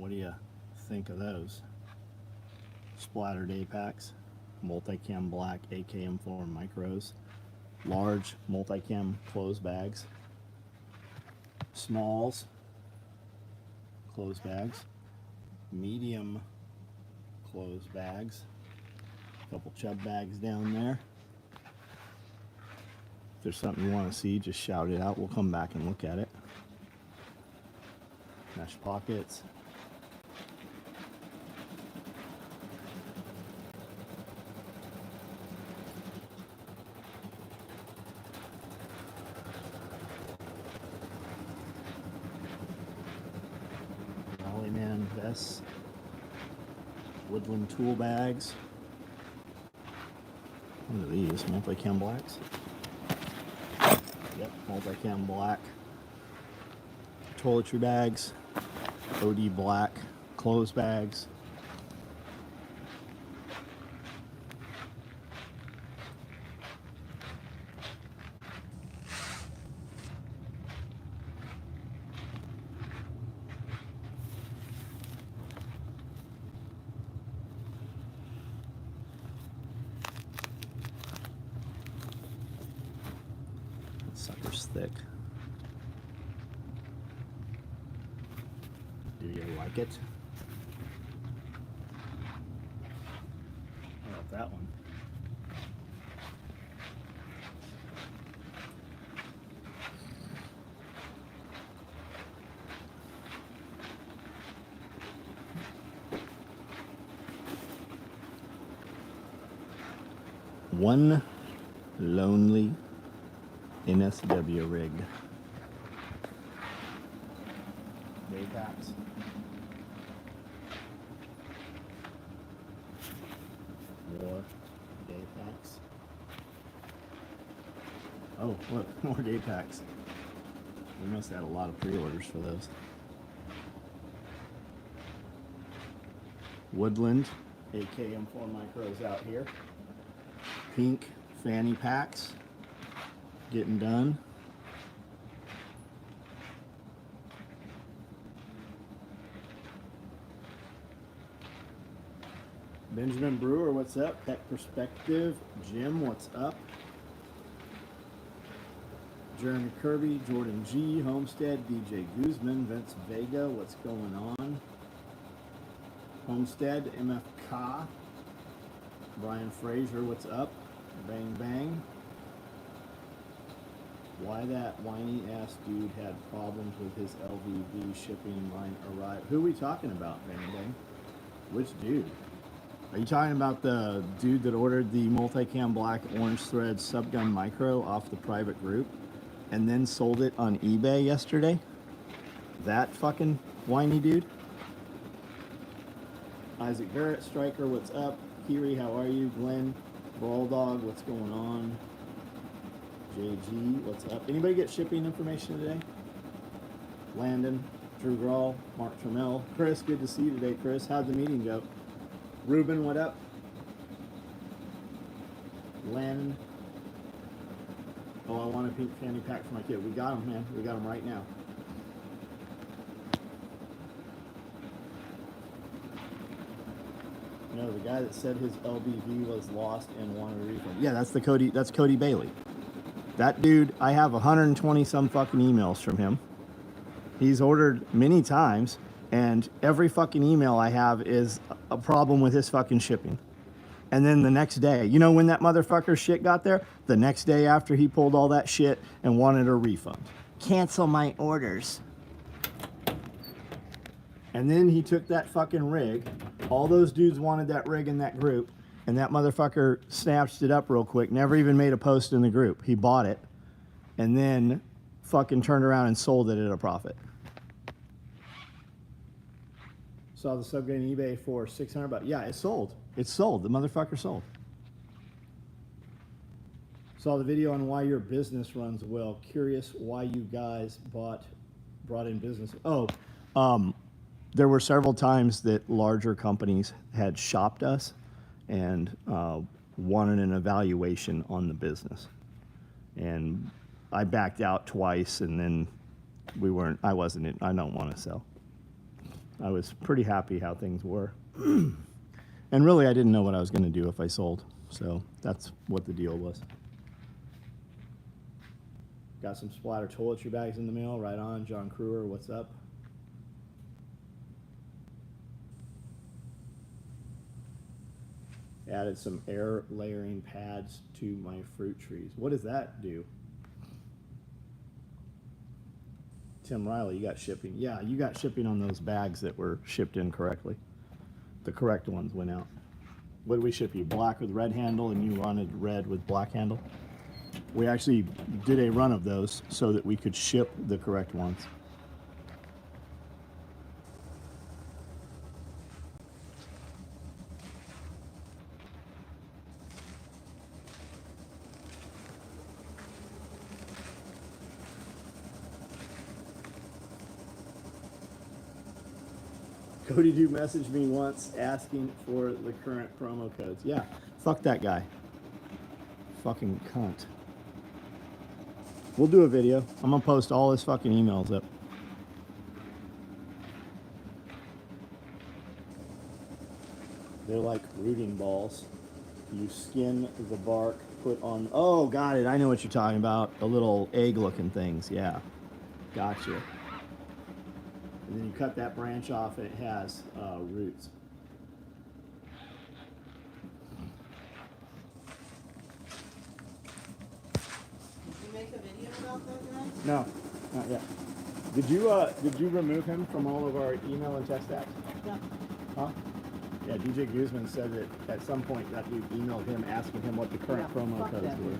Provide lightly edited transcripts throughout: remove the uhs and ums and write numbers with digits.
What do you think of those? Splatter day packs, multicam black AKM4 micros, large multicam closed bags, smalls closed bags, medium closed bags, a couple chub bags down there. If there's something you want to see, just shout it out. We'll come back and look at it. Mesh pockets. Rollyman vests. Woodland tool bags. What are these? Multicam blacks? Yep, multicam black. Toiletry bags. OD black clothes bags. That sucker's thick. Do you like it? How about that one? One lonely NSW rig. Day packs. More day packs. Oh, look, more day packs. We must have had a lot of pre-orders for those. Woodland AKM4 micros out here. Pink fanny packs. Getting done. Benjamin Brewer, what's up? Pet Perspective. Jim, what's up? Jeremy Kirby, Jordan G, Homestead, DJ Guzman, Vince Vega, what's going on? Homestead, MFK, Brian Fraser, what's up? Bang Bang. Why that whiny ass dude had problems with his LVV shipping line arrived. Who are we talking about, Bang Bang? Which dude? Are you talking about the dude that ordered the multicam black orange thread subgun micro off the private group and then sold it on eBay yesterday? That fucking whiny dude? Isaac Barrett, Striker, what's up? Kiri, how are you? Glenn, Brawl Dog, what's going on? JG, what's up? Anybody get shipping information today? Landon, Drew Grawl, Mark Trammell. Chris, good to see you today, Chris. How'd the meeting go? Ruben, what up? Landon. Oh, I want a pink fanny pack for my kid. We got them, man. We got them right now. No, the guy that said his LBV was lost and wanted a refund. Yeah, that's Cody Bailey. That dude, I have 120 some fucking emails from him. He's ordered many times, and every fucking email I have is a problem with his fucking shipping. And then the next day, you know when that motherfucker shit got there? The next day after he pulled all that shit and wanted a refund. Cancel my orders. And then he took that fucking rig. All those dudes wanted that rig in that group. And that motherfucker snatched it up real quick. Never even made a post in the group. He bought it. And then fucking turned around and sold it at a profit. Saw the subgun on eBay for $600. Yeah, it sold. It sold. The motherfucker sold. Saw the video on why your business runs well. Curious why you guys brought in business. There were several times that larger companies had shopped us and wanted an evaluation on the business. And I backed out twice, and then I don't want to sell. I was pretty happy how things were. And really, I didn't know what I was going to do if I sold. So that's what the deal was. Got some splatter toiletry bags in the mail. Right on. John Kruer, what's up? Added some air layering pads to my fruit trees. What does that do? Tim Riley, you got shipping. Yeah, you got shipping on those bags that were shipped in correctly. The correct ones went out. What did we ship you? Black with red handle, and you wanted red with black handle? We actually did a run of those so that we could ship the correct ones. Cody Duke messaged me once asking for the current promo codes. Yeah, fuck that guy. Fucking cunt. We'll do a video. I'm gonna post all his fucking emails up. They're like rooting balls. You skin the bark, put on. Oh, got it. I know what you're talking about. The little egg-looking things. Yeah, gotcha. And then you cut that branch off, and it has roots. Did you make a video about that guy? No, not yet. Did you remove him from all of our email and text apps? No. Huh? Yeah, DJ Guzman said that at some point that we emailed him asking him what the current promo fuck codes that were. dude.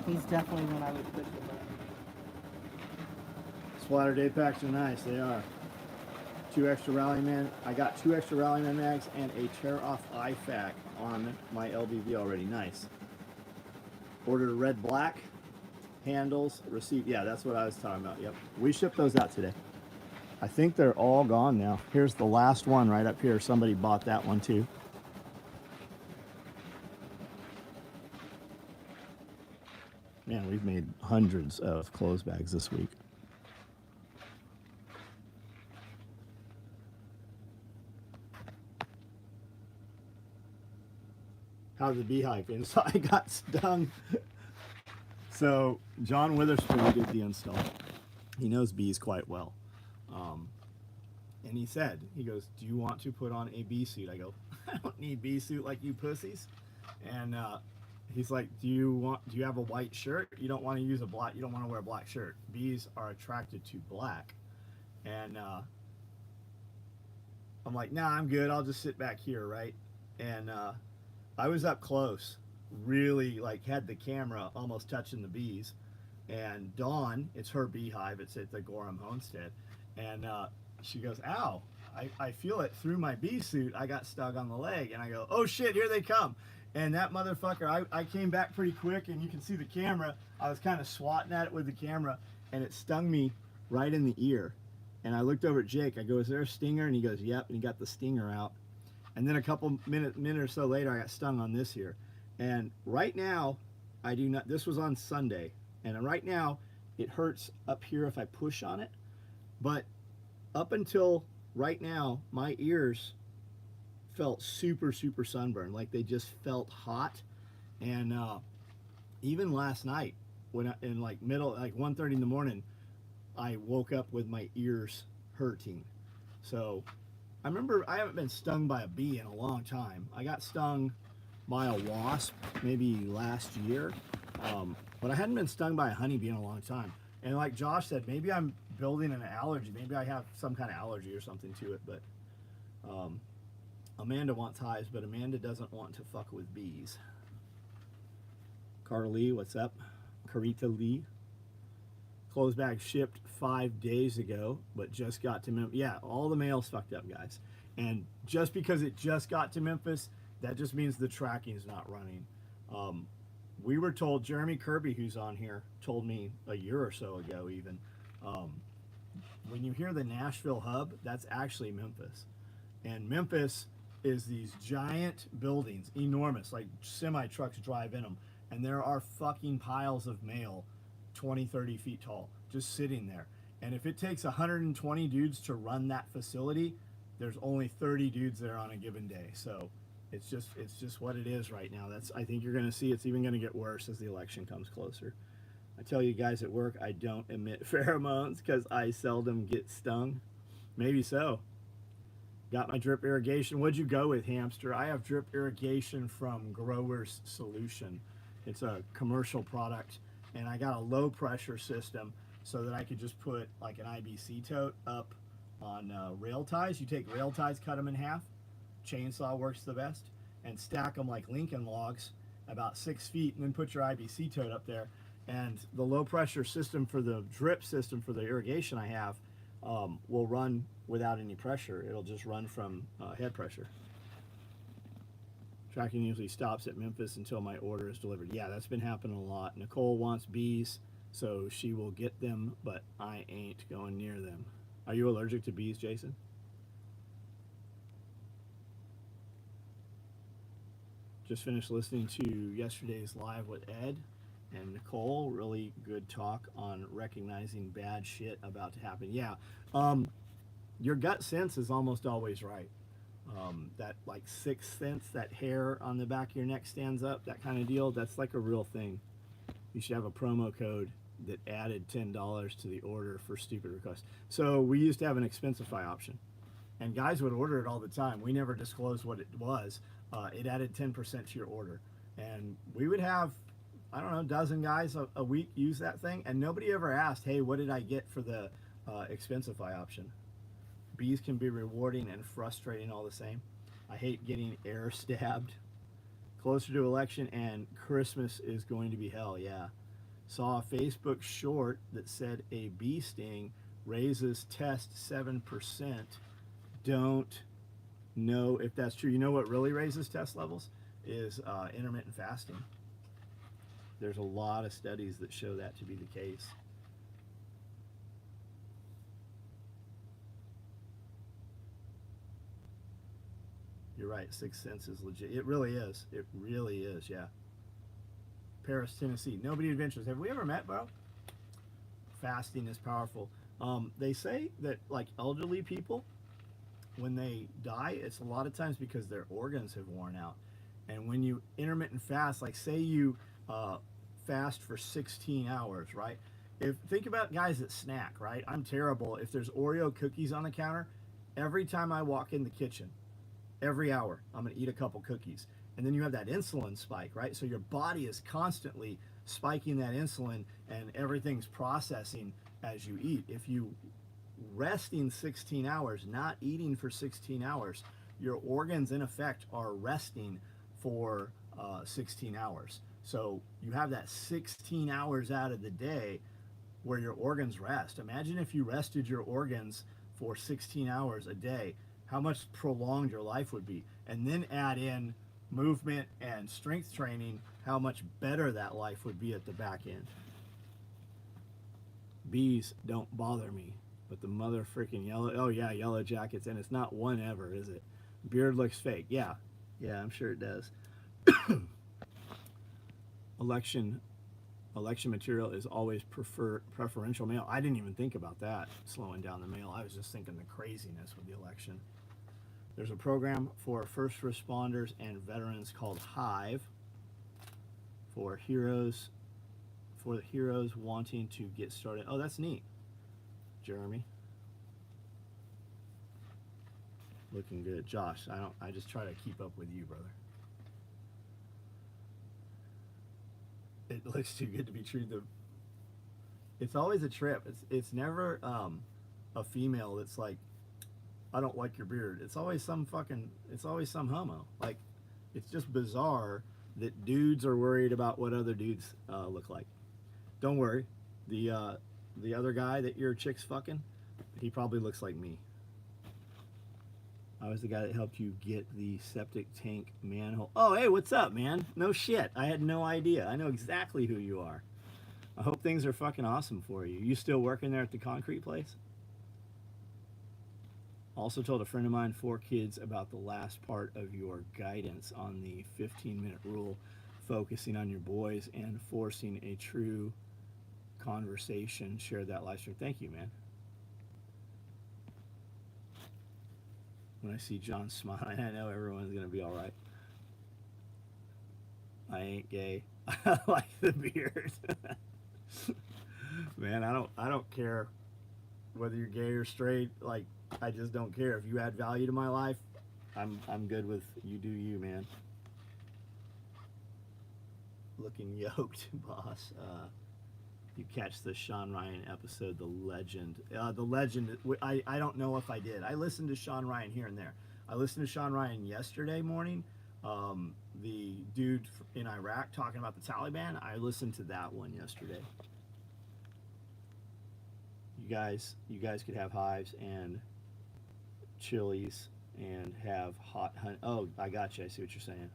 He's definitely one I would push the button. Splatter day packs are nice. They are. 2 extra Rallyman. I got 2 extra Rallyman mags and a tear off IFAC on my LBV already. Nice. Ordered red black handles receipt. Yeah, that's what I was talking about. Yep. We shipped those out today. I think they're all gone now. Here's the last one right up here. Somebody bought that one too. Man, we've made hundreds of clothes bags this week. How's the beehive inside? Got stung. So John Witherspoon did the install. He knows bees quite well. And he said, he goes, do you want to put on a bee suit? I go, I don't need bee suit like you pussies. And he's like, do you have a white shirt? You don't want to use a black, you don't want to wear a black shirt. Bees are attracted to black. And I'm like, nah, I'm good. I'll just sit back here, right? And I was up close, really like had the camera almost touching the bees. And Dawn, it's her beehive, it's at the Gorham Homestead. And she goes, ow, I feel it through my bee suit. I got stung on the leg. And I go, oh shit, here they come. And that motherfucker, I came back pretty quick, and you can see the camera. I was kind of swatting at it with the camera, and it stung me right in the ear. And I looked over at Jake. I go, is there a stinger? And he goes, yep. And he got the stinger out. And then a couple minute or so later, I got stung on this here. And right now, I do not, this was on Sunday. And right now, it hurts up here if I push on it. But up until right now, my ears felt super, super sunburned. Like they just felt hot. And even last night, when in like 1:30 in the morning, I woke up with my ears hurting. So I remember I haven't been stung by a bee in a long time. I got stung by a wasp maybe last year, but I hadn't been stung by a honeybee in a long time. And like Josh said, maybe I'm building an allergy. Maybe I have some kind of allergy or something to it. But Amanda wants hives, but Amanda doesn't want to fuck with bees. Carter Lee, what's up? Carita Lee. Clothes bag shipped 5 days ago, but just got to Memphis. Yeah, all the mail's fucked up, guys. And just because it just got to Memphis, that just means the tracking is not running. We were told, Jeremy Kirby, who's on here, told me a year or so ago even, when you hear the Nashville hub, that's actually Memphis. And Memphis is these giant buildings, enormous, like semi-trucks drive in them. And there are fucking piles of mail 20, 30 feet tall. just sitting there. And if it takes 120 dudes to run that facility, there's only 30 dudes there on a given day. So it's just what it is right now. I think you're going to see it's even going to get worse as the election comes closer. I tell you guys at work, I don't emit pheromones because I seldom get stung. Maybe so. Got my drip irrigation. What'd you go with, hamster? I have drip irrigation from Growers Solution. It's a commercial product, and I got a low pressure system so that I could just put like an IBC tote up on rail ties. You take rail ties, cut them in half. Chainsaw works the best, and stack them like Lincoln logs about 6 feet, and then put your IBC tote up there. And the low pressure system for the drip system for the irrigation I have will run without any pressure. It'll just run from head pressure. Tracking usually stops at Memphis until my order is delivered. Yeah, that's been happening a lot. Nicole wants bees, so she will get them, but I ain't going near them. Are you allergic to bees, Jason? Just finished listening to yesterday's live with Ed and Nicole. Really good talk on recognizing bad shit about to happen. Yeah, your gut sense is almost always right. That like sixth sense, that hair on the back of your neck stands up, that kind of deal, that's like a real thing. You should have a promo code that added $10 to the order for stupid requests. So we used to have an Expensify option, and guys would order it all the time. We never disclosed what it was. It added 10% to your order, and we would have, I don't know, a dozen guys a week use that thing, and nobody ever asked, hey, what did I get for the Expensify option? Bees can be rewarding and frustrating all the same. I hate getting air stabbed. Closer to election and Christmas is going to be hell, yeah. Saw a Facebook short that said a bee sting raises test 7%. Don't know if that's true. You know what really raises test levels is intermittent fasting. There's a lot of studies that show that to be the case. You're right, Sixth Sense is legit. It really is. It really is, yeah. Paris, Tennessee. Nobody adventures. Have we ever met, bro? Fasting is powerful. They say that like elderly people, when they die, it's a lot of times because their organs have worn out. And when you intermittent fast, like say you fast for 16 hours, right? Think about guys that snack, right? I'm terrible. If there's Oreo cookies on the counter, every time I walk in the kitchen, every hour, I'm going to eat a couple cookies. And then you have that insulin spike, right? So your body is constantly spiking that insulin, and everything's processing as you eat. If you resting 16 hours, not eating for 16 hours, your organs in effect are resting for 16 hours. So you have that 16 hours out of the day where your organs rest. Imagine if you rested your organs for 16 hours a day, how much prolonged your life would be. And then add in movement and strength training, how much better that life would be at the back end. Bees don't bother me, but the mother freaking yellow, oh yeah, yellow jackets, and it's not one ever, is it? Beard looks fake. Yeah, I'm sure it does. Election material is always preferential mail. I didn't even think about that, slowing down the mail. I was just thinking the craziness with the election. There's a program for first responders and veterans called Hive for the heroes wanting to get started. Oh, that's neat, Jeremy. Looking good. Josh, I just try to keep up with you, brother. It looks too good to be true. It's always a trip. It's never a female that's like, I don't like your beard. It's always some homo. Like, it's just bizarre that dudes are worried about what other dudes look like. Don't worry. The other guy that your chick's fucking, he probably looks like me. I was the guy that helped you get the septic tank manhole. Oh, hey, what's up, man? No shit. I had no idea. I know exactly who you are. I hope things are fucking awesome for you. You still working there at the concrete place? Also told a friend of mine, 4 kids, about the last part of your guidance on the 15-minute rule, focusing on your boys and forcing a true conversation shared that live stream. Thank you, man. When I see John smiling, I know everyone's gonna be all right. I ain't gay. I like the beard. Man, I don't care whether you're gay or straight. Like, I just don't care. If you add value to my life, I'm good with you. Do you, man? Looking yoked, boss. You catch the Sean Ryan episode, The Legend. The Legend, I don't know if I did. I listened to Sean Ryan here and there. I listened to Sean Ryan yesterday morning. The dude in Iraq talking about the Taliban. I listened to that one yesterday. You guys could have hives and chilies and have hot honey. Oh, I got you. I see what you're saying.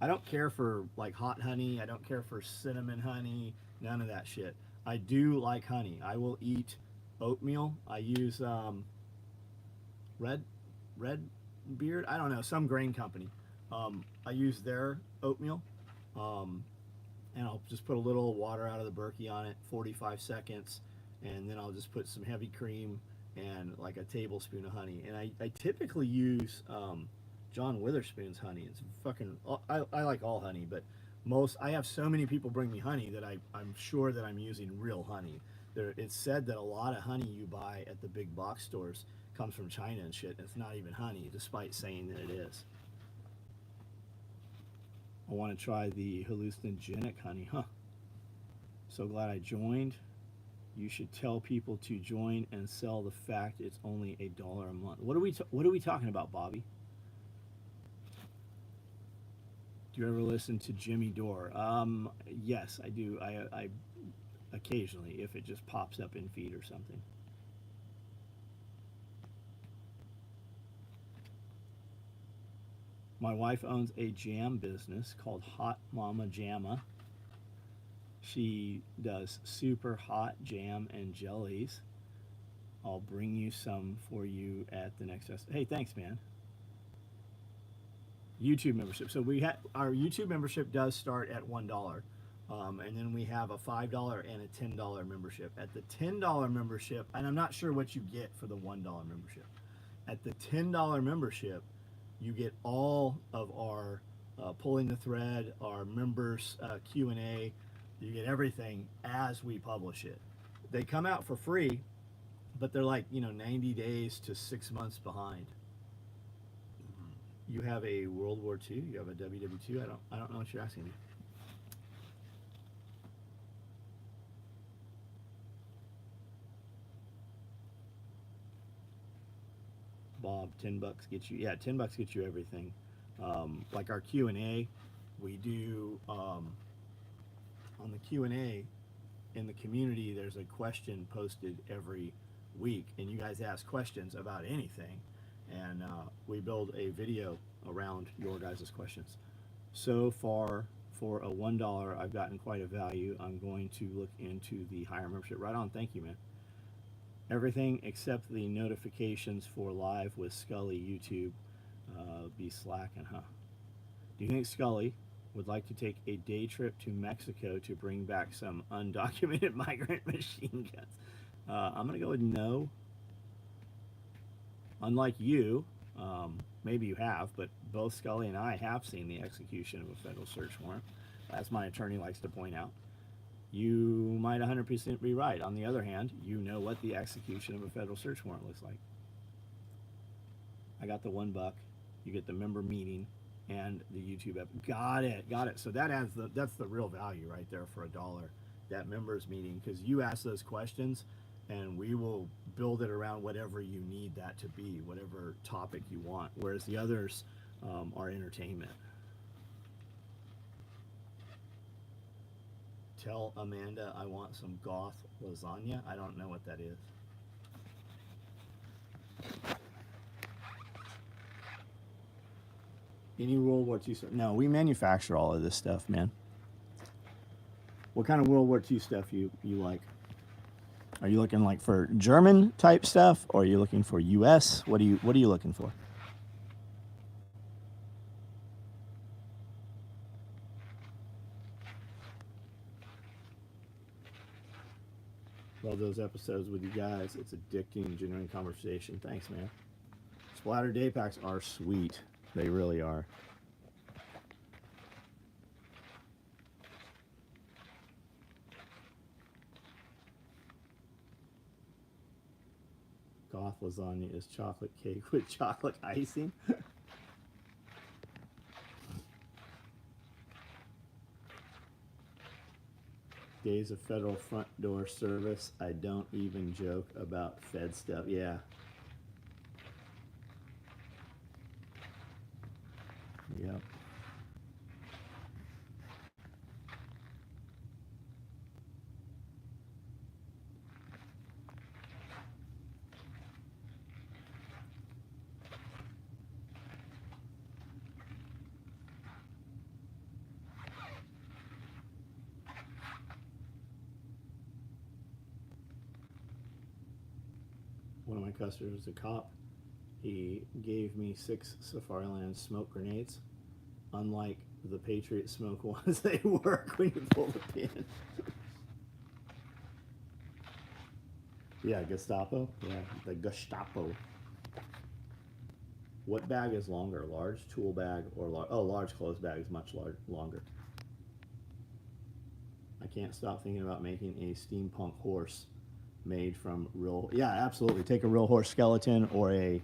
I don't care for like hot honey. I don't care for cinnamon honey. None of that shit. I do like honey. I will eat oatmeal. I use Red Beard. I don't know, some grain company. I use their oatmeal, and I'll just put a little water out of the Berkey on it, 45 seconds, and then I'll just put some heavy cream and like a tablespoon of honey. And I typically use John Witherspoon's honey. It's fucking, I like all honey, but I have so many people bring me honey that I'm sure that I'm using real honey. It's said that a lot of honey you buy at the big box stores comes from China and shit. And it's not even honey, despite saying that it is. I want to try the hallucinogenic honey, huh? So glad I joined. You should tell people to join and sell the fact it's only $1 a month. What are we talking about, Bobby? Do you ever listen to Jimmy Dore? Yes, I do. I occasionally, if it just pops up in feed or something. My wife owns a jam business called Hot Mama Jamma. She does super hot jam and jellies. I'll bring you some for you at the next festival. Hey, thanks, man. YouTube membership. So our YouTube membership does start at $1, and then we have a $5 and a $10 membership. At the $10 membership, and I'm not sure what you get for the $1 membership. At the $10 membership, you get all of our pulling the thread, our members Q&A. You get everything as we publish it. They come out for free, but they're like 90 days to 6 months behind. You have a World War II. You have a WW2. I don't know what you're asking me. Bob, $10 gets you. Yeah, $10 gets you everything. Like our Q&A, we do on the Q&A in the community. There's a question posted every week, and you guys ask questions about anything. And we build a video around your guys' questions. So far, for a $1, I've gotten quite a value. I'm going to look into the higher membership. Right on. Thank you, man. Everything except the notifications for live with Scully YouTube be slacking, huh? Do you think Scully would like to take a day trip to Mexico to bring back some undocumented migrant machine guns? I'm going to go with no. Unlike you, maybe you have, but both Scully and I have seen the execution of a federal search warrant, as my attorney likes to point out. You might 100% be right. On the other hand, you know what the execution of a federal search warrant looks like. I got the $1. You get the member meeting and the YouTube app. Got it. So that's the real value right there for $1. That members meeting, because you ask those questions, and we will build it around whatever you need that to be, whatever topic you want. Whereas the others are entertainment. Tell Amanda I want some goth lasagna. I don't know what that is. Any World War II stuff? No, we manufacture all of this stuff, man. What kind of World War II stuff you like? Are you looking like for German type stuff, or are you looking for US? What are you looking for? Love those episodes with you guys. It's addicting, genuine conversation. Thanks, man. Splatter day packs are sweet. They really are. Goth lasagna is chocolate cake with chocolate icing. Days of federal front door service. I don't even joke about Fed stuff. Yeah. Yep. One of my customers is a cop. He gave me 6 Safariland smoke grenades. Unlike the Patriot smoke ones, they work when you pull the pin. Yeah, Gestapo. Yeah, the Gestapo. What bag is longer, large tool bag or large clothes bag is much longer. I can't stop thinking about making a steampunk horse made from real. Yeah, absolutely. Take a real horse skeleton or a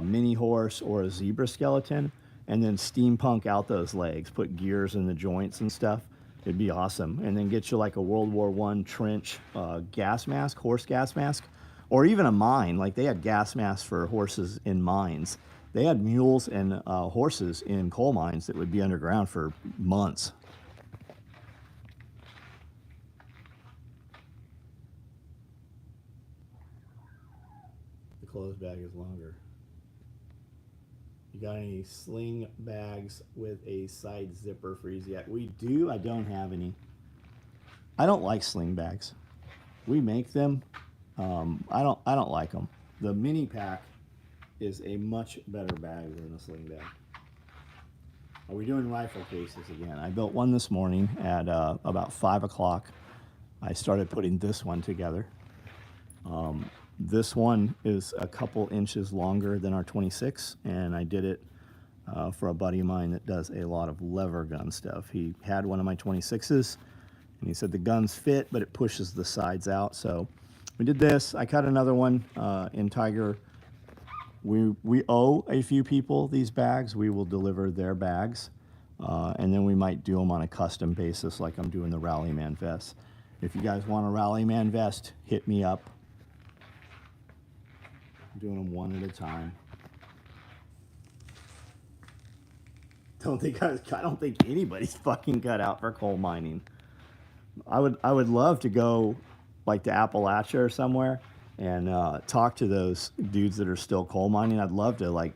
mini horse or a zebra skeleton, and then steampunk out those legs. Put gears in the joints and stuff. It'd be awesome. And then get you like a World War I trench gas mask, horse gas mask, or even a mine. Like they had gas masks for horses in mines. They had mules and horses in coal mines that would be underground for months. The clothes bag is longer. You got any sling bags with a side zipper for easy access? We do. I don't have any. I don't like sling bags. We make them. I don't like them. The mini pack is a much better bag than the sling bag. Are we doing rifle cases again? I built one this morning at about 5 o'clock. I started putting this one together. This one is a couple inches longer than our 26, and I did it for a buddy of mine that does a lot of lever gun stuff. He had one of my 26s, and he said the guns fit, but it pushes the sides out. So we did this. I cut another one in Tiger. We owe a few people these bags. We will deliver their bags, and then we might do them on a custom basis like I'm doing the Rallyman vest. If you guys want a Rallyman vest, hit me up. I'm doing them one at a time. I don't think anybody's fucking cut out for coal mining. I would love to go like to Appalachia or somewhere and talk to those dudes that are still coal mining. I'd love to like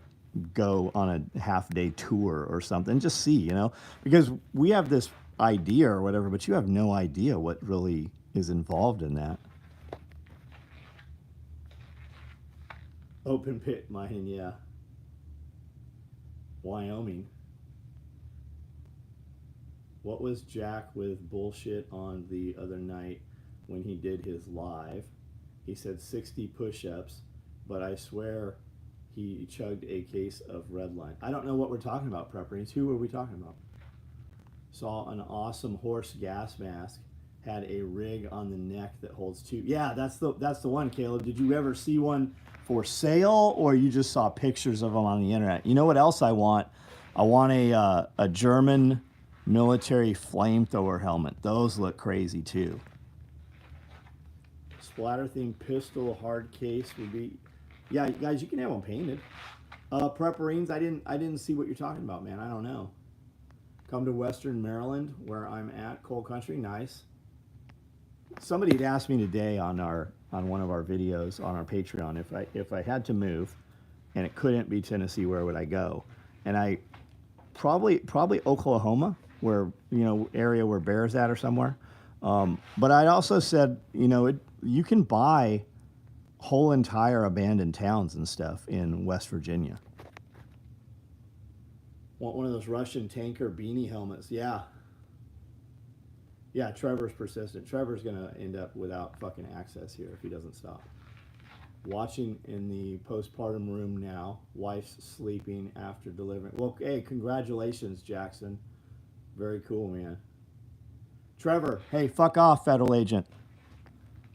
go on a half-day tour or something, just see, you know, because we have this idea or whatever, but you have no idea what really is involved in that. Open pit mining, yeah. Wyoming. What was Jack with bullshit on the other night when he did his live? He said 60 push-ups, but I swear he chugged a case of Redline. I don't know what we're talking about, Prepperings. Who are we talking about? Saw an awesome horse gas mask. Had a rig on the neck that holds 2. Yeah, that's the one, Caleb. Did you ever see one for sale, or you just saw pictures of them on the internet? You know what else I want? I want a German military flamethrower helmet. Those look crazy too. Splatter themed pistol hard case would be, yeah, guys, you can have them painted. Prepperines, I didn't see what you're talking about, man. I don't know. Come to Western Maryland, where I'm at, Coal Country, nice. Somebody had asked me today on one of our videos on our Patreon if I had to move and it couldn't be Tennessee, where would I go? And I probably Oklahoma, where, you know, area where Bear's at or somewhere. But I also said, you know, you can buy whole entire abandoned towns and stuff in West Virginia. Want one of those Russian tanker beanie helmets? Yeah. Yeah, Trevor's persistent. Trevor's gonna end up without fucking access here if he doesn't stop. Watching in the postpartum room now. Wife's sleeping after delivering. Well, hey, congratulations, Jackson. Very cool, man. Trevor, hey, fuck off, federal agent.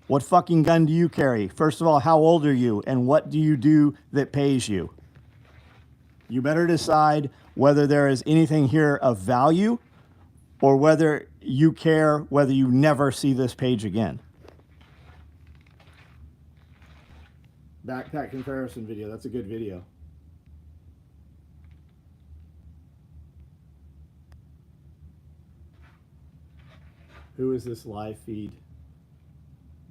What fucking gun do you carry? First of all, how old are you? And what do you do that pays you? You better decide whether there is anything here of value or whether you care whether you never see this page again. Backpack comparison video. That's a good video. Who is this live feed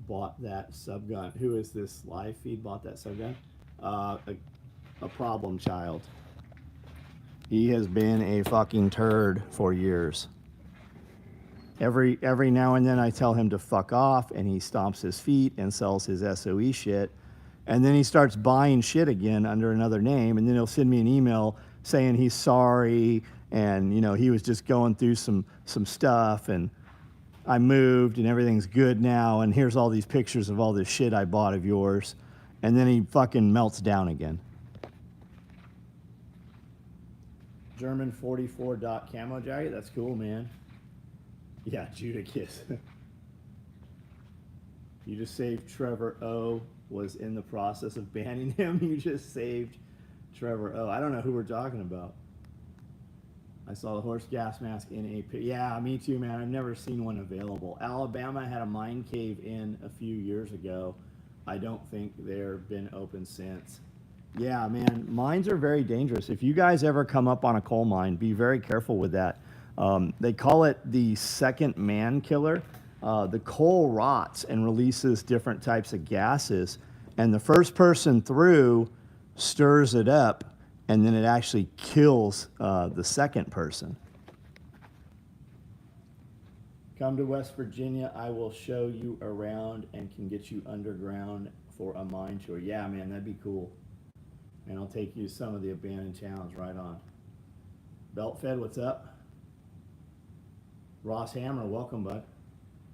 bought that subgun? Who is this live feed bought that subgun? A problem child. He has been a fucking turd for years. Every now and then I tell him to fuck off and he stomps his feet and sells his SOE shit. And then he starts buying shit again under another name, and then he'll send me an email saying he's sorry and you know he was just going through some stuff and I moved and everything's good now and here's all these pictures of all this shit I bought of yours, and then he fucking melts down again. German 44 dot camo jacket, that's cool, man. Yeah, Judah kiss. You just saved Trevor O. Was in the process of banning him. You just saved Trevor O. I don't know who we're talking about. I saw the horse gas mask in a pit. Yeah, me too, man. I've never seen one available. Alabama had a mine cave in a few years ago. I don't think they've been open since. Yeah, man, mines are very dangerous. If you guys ever come up on a coal mine, be very careful with that. They call it the second man killer. The coal rots and releases different types of gases, and the first person through stirs it up, and then it actually kills the second person. Come to West Virginia, I will show you around and can get you underground for a mine tour. Yeah, man, that'd be cool. And I'll take you to some of the abandoned towns. Right on. Beltfed, what's up? Ross Hammer, welcome, bud.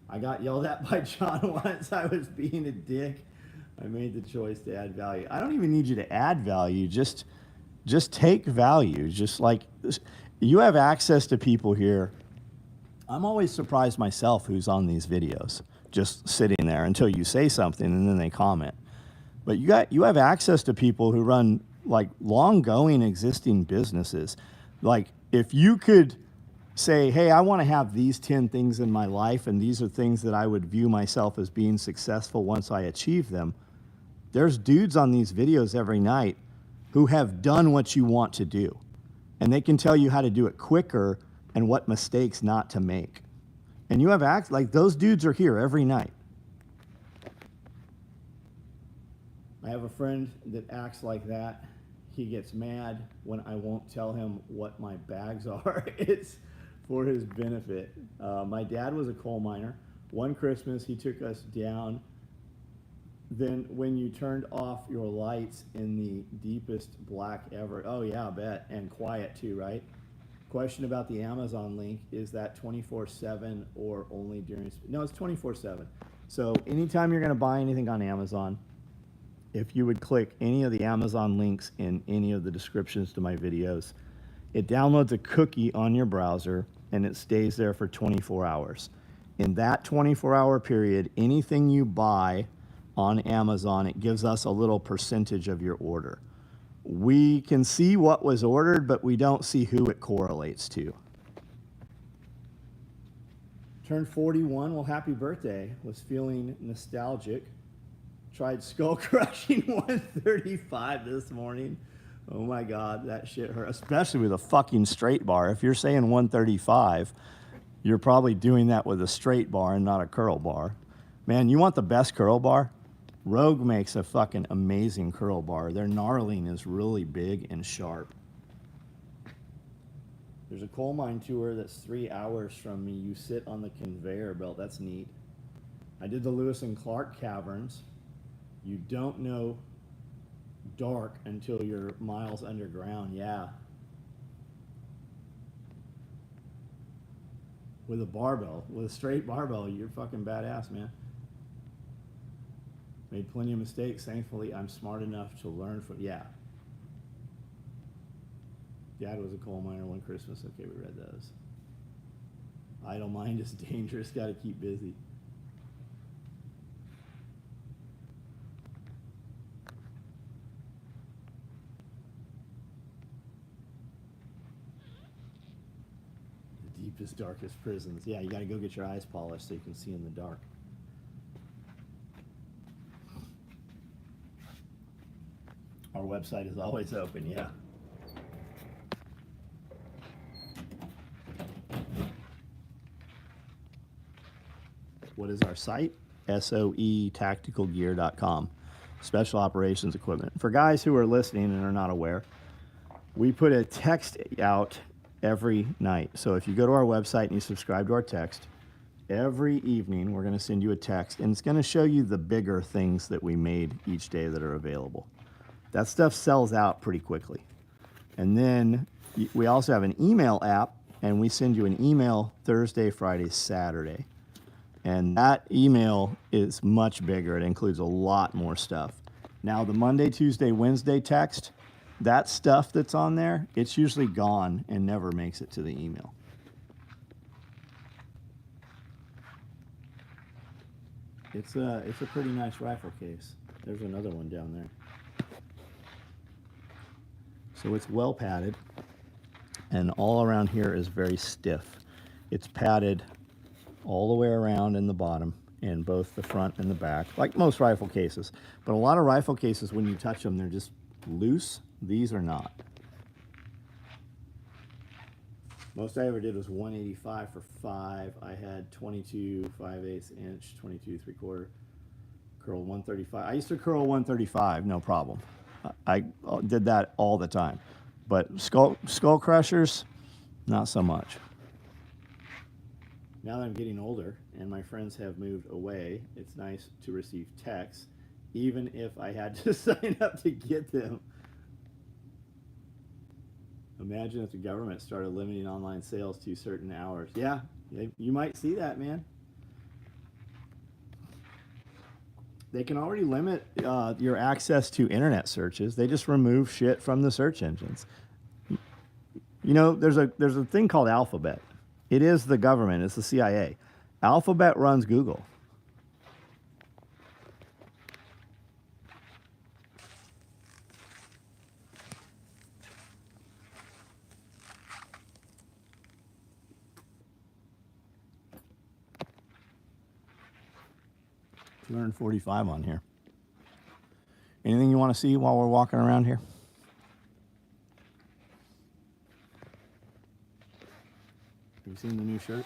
I got yelled at by John once. I was being a dick. I made the choice to add value. I don't even need you to add value. Just take value. Just like you have access to people here. I'm always surprised myself who's on these videos, just sitting there until you say something and then they comment. But you have access to people who run like long-going existing businesses. Like if you could say, hey, I want to have these 10 things in my life, and these are things that I would view myself as being successful once I achieve them. There's dudes on these videos every night who have done what you want to do, and they can tell you how to do it quicker and what mistakes not to make. And you have like those dudes are here every night. I have a friend that acts like that. He gets mad when I won't tell him what my bags are. It's for his benefit. My dad was a coal miner. One Christmas, he took us down. Then when you turned off your lights in the deepest black ever, oh yeah, I bet, and quiet too, right? Question about the Amazon link, is that 24/7 or only during, no, it's 24/7. So anytime you're gonna buy anything on Amazon, if you would click any of the Amazon links in any of the descriptions to my videos, it downloads a cookie on your browser and it stays there for 24 hours. In that 24-hour period, anything you buy on Amazon, it gives us a little percentage of your order. We can see what was ordered, but we don't see who it correlates to. Turned 41, well, happy birthday. Was feeling nostalgic. Tried skull crushing 135 this morning. Oh my God, that shit hurt, especially with a fucking straight bar. If you're saying 135, you're probably doing that with a straight bar and not a curl bar. Man, you want the best curl bar? Rogue makes a fucking amazing curl bar. Their gnarling is really big and sharp. There's a coal mine tour that's 3 hours from me. You sit on the conveyor belt. That's neat. I did the Lewis and Clark caverns. You don't know dark until you're miles underground. Yeah. with a barbell, with a straight barbell, you're fucking badass, man. Made plenty of mistakes. Thankfully, I'm smart enough to learn from. Yeah. Dad was a coal miner one Christmas. Okay, we read those. Idle mind is dangerous. Got to keep busy. The deepest, darkest prisons. Yeah, you got to go get your eyes polished so you can see in the dark. Our website is always open, yeah. What is our site? SOE tacticalgear.com. Special operations equipment. For guys who are listening and are not aware, we put a text out every night. So if you go to our website and you subscribe to our text, every evening we're going to send you a text, and it's going to show you the bigger things that we made each day that are available. That stuff sells out pretty quickly. And then we also have an email app, and we send you an email Thursday, Friday, Saturday. And that email is much bigger. It includes a lot more stuff. Now, the Monday, Tuesday, Wednesday text, that stuff that's on there, it's usually gone and never makes it to the email. It's a pretty nice rifle case. There's another one down there. So it's well padded, and all around here is very stiff. It's padded all the way around in the bottom, in both the front and the back, like most rifle cases. But a lot of rifle cases, when you touch them, they're just loose. These are not. Most I ever did was 185 for 5. I had 22 5/8 inch, 22 3/4, curl 135. I used to curl 135, no problem. I did that all the time. But skull crushers, not so much. Now that I'm getting older and my friends have moved away, it's nice to receive texts, even if I had to sign up to get them. Imagine if the government started limiting online sales to certain hours. Yeah, you might see that, man. They can already limit your access to internet searches. They just remove shit from the search engines. You know, there's a thing called Alphabet. It is the government. It's the CIA. Alphabet runs Google. $245 on here. Anything you want to see while we're walking around here? Have you seen the new shirt?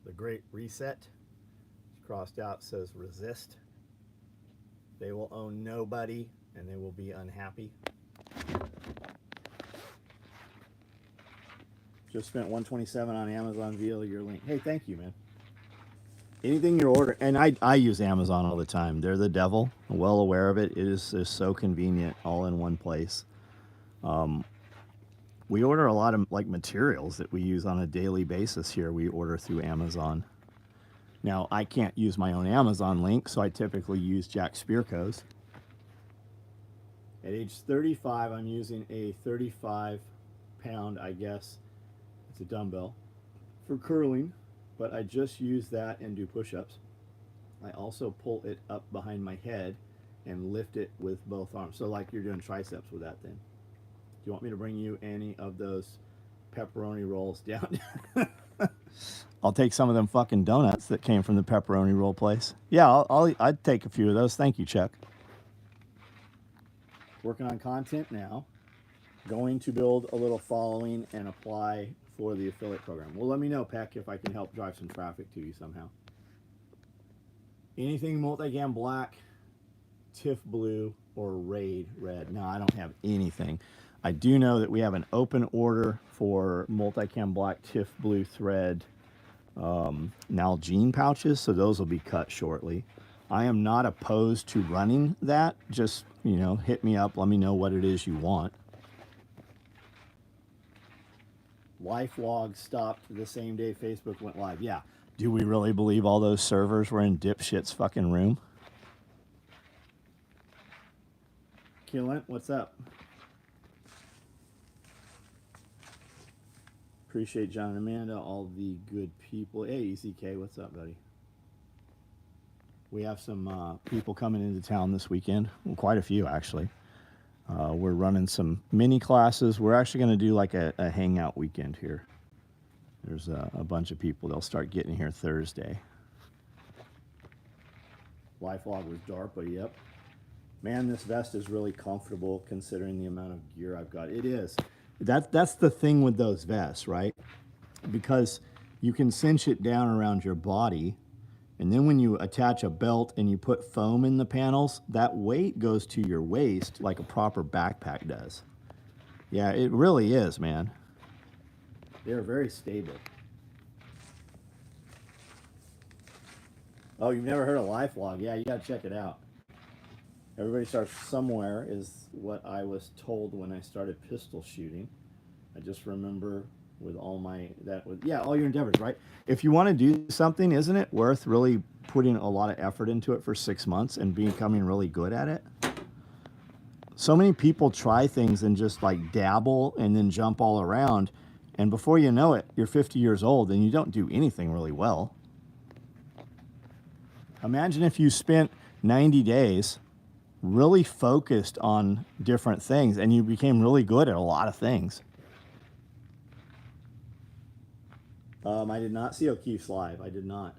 The Great Reset. It's crossed out, says resist. They will own nobody and they will be unhappy. Just spent $127 on Amazon via your link. Hey, thank you, man. Anything you order, and I use Amazon all the time. They're the devil. I'm well aware of it. It is so convenient, all in one place. We order a lot of like materials that we use on a daily basis here. We order through Amazon. Now, I can't use my own Amazon link, so I typically use Jack Spirko's. At age 35, I'm using a 35-pound, I guess, it's a dumbbell, for curling, but I just use that and do push-ups. I also pull it up behind my head and lift it with both arms. So like you're doing triceps with that thing. Do you want me to bring you any of those pepperoni rolls down? I'll take some of them fucking donuts that came from the pepperoni roll place. Yeah, I'd take a few of those. Thank you, Chuck. Working on content now. Going to build a little following and apply for the affiliate program. Well, let me know, Peck, if I can help drive some traffic to you somehow. Anything multicam black, TIFF blue, or Raid red? No, I don't have anything. I do know that we have an open order for multicam black, TIFF blue thread Nalgene pouches, so those will be cut shortly. I am not opposed to running that. Just, you know, hit me up. Let me know what it is you want. LifeLog stopped the same day Facebook went live. Yeah. Do we really believe all those servers were in dipshit's fucking room? Killen, what's up? Appreciate John and Amanda, all the good people. Hey, ECK, what's up, buddy? We have some people coming into town this weekend. Well, quite a few, actually. We're running some mini classes. We're actually going to do like a hangout weekend here. There's a bunch of people. They'll start getting here Thursday. LifeLog was DARPA, yep. Man, this vest is really comfortable considering the amount of gear I've got. It is. That's the thing with those vests, right? Because you can cinch it down around your body, and then when you attach a belt and you put foam in the panels, that weight goes to your waist like a proper backpack does. Yeah, it really is, man. They're very stable. Oh, you've never heard of LifeLog? Yeah, you gotta check it out. Everybody starts somewhere is what I was told when I started pistol shooting. I just remember with all my, all your endeavors, right? If you want to do something, isn't it worth really putting a lot of effort into it for 6 months and becoming really good at it? So many people try things and just like dabble and then jump all around. And before you know it, you're 50 years old and you don't do anything really well. Imagine if you spent 90 days really focused on different things and you became really good at a lot of things. I did not see O'Keefe's live. I did not.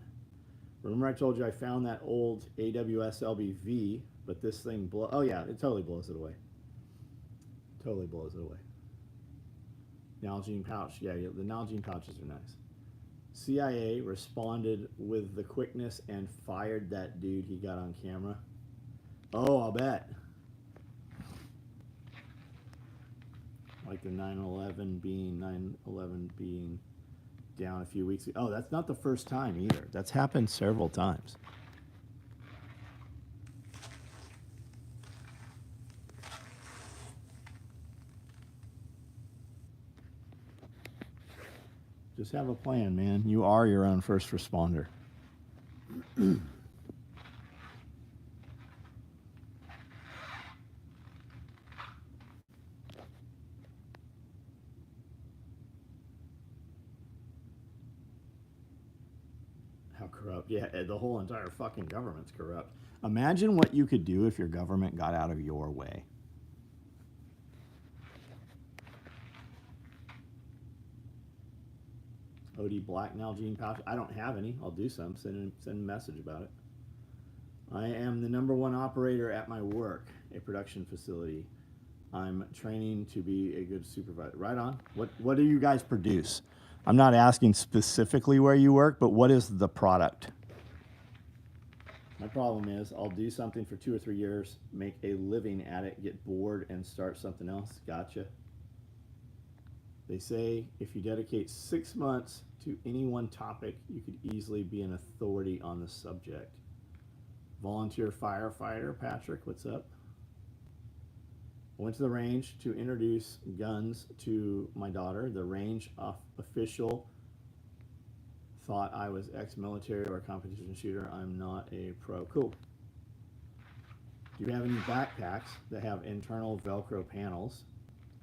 Remember I told you I found that old AWS LBV, but this thing oh yeah, it totally blows it away. Totally blows it away. Nalgene pouch. Yeah, the Nalgene pouches are nice. CIA responded with the quickness and fired that dude he got on camera. Oh, I'll bet. Like the 9/11 being down a few weeks ago. Oh, that's not the first time either. That's happened several times. Just have a plan, man. You are your own first responder. How corrupt. Yeah, the whole entire fucking government's corrupt. Imagine what you could do if your government got out of your way. OD Black Nalgene pouch. I don't have any. I'll do some. Send a message about it. I am the #1 operator at my work, a production facility. I'm training to be a good supervisor. Right on. What do you guys produce? I'm not asking specifically where you work, but what is the product? My problem is I'll do something for 2 or 3 years, make a living at it, get bored, and start something else. Gotcha. They say if you dedicate 6 months to any one topic, you could easily be an authority on the subject. Volunteer firefighter, Patrick, what's up? I went to the range to introduce guns to my daughter. The range official thought I was ex-military or a competition shooter. I'm not a pro. Cool. Do you have any backpacks that have internal Velcro panels?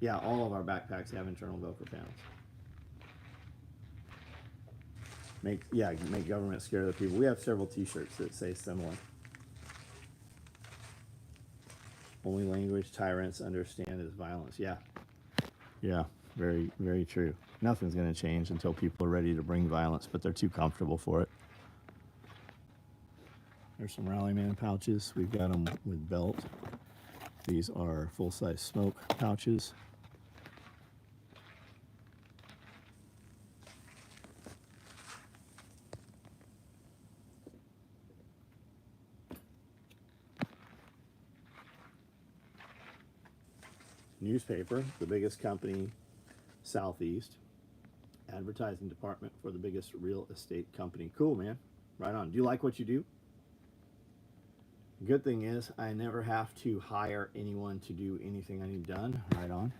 Yeah, all of our backpacks have internal Velcro panels. Make government scare the people. We have several t-shirts that say similar. Only language tyrants understand is violence. Yeah. Yeah, very, very true. Nothing's going to change until people are ready to bring violence, but they're too comfortable for it. There's some Rallyman pouches. We've got them with belt. These are full-size smoke pouches. Newspaper, the biggest company southeast. Advertising department for the biggest real estate company. Cool, man. Right on. Do you like what you do? Good thing is I never have to hire anyone to do anything I need done. Right on.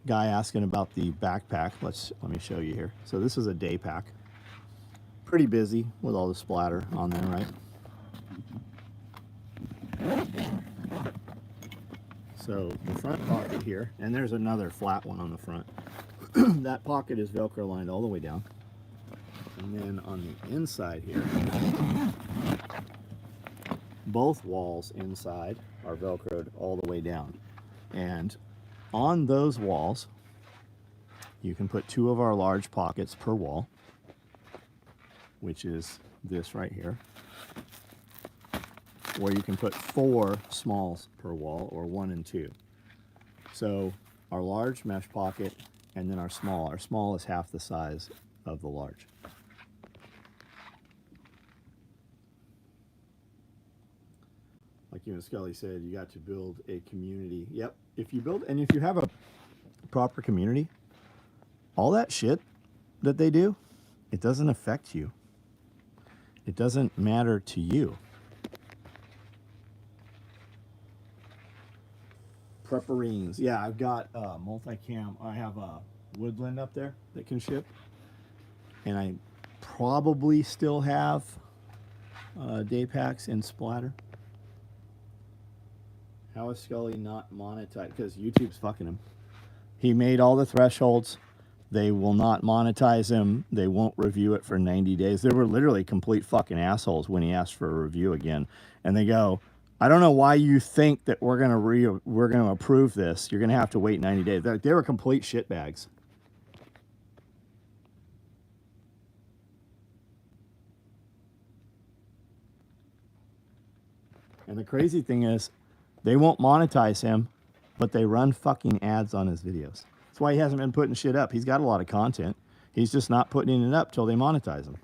guy asking about the backpack. Let me show you here. So this is a day pack. Pretty busy with all the splatter on there, right? So the front pocket here, and there's another flat one on the front. That pocket is Velcro lined all the way down. And then on the inside here, both walls inside are Velcroed all the way down. And on those walls, you can put 2 of our large pockets per wall, which is this right here. Or you can put 4 smalls per wall, or 1 and 2. So our large mesh pocket and then our small. Our small is half the size of the large. Like you and Scully said, you got to build a community. Yep. If you build, and if you have a proper community, all that shit that they do, it doesn't affect you. It doesn't matter to you. Prepperines. Yeah, I've got multicam. I have a woodland up there that can ship. And I probably still have day packs in splatter. How is Scully not monetized? Because YouTube's fucking him. He made all the thresholds. They will not monetize him. They won't review it for 90 days. They were literally complete fucking assholes when he asked for a review again. And they go, I don't know why you think that we're gonna approve this. You're gonna have to wait 90 days. They were complete shitbags. And the crazy thing is, they won't monetize him, but they run fucking ads on his videos. That's why he hasn't been putting shit up. He's got a lot of content. He's just not putting it up till they monetize him.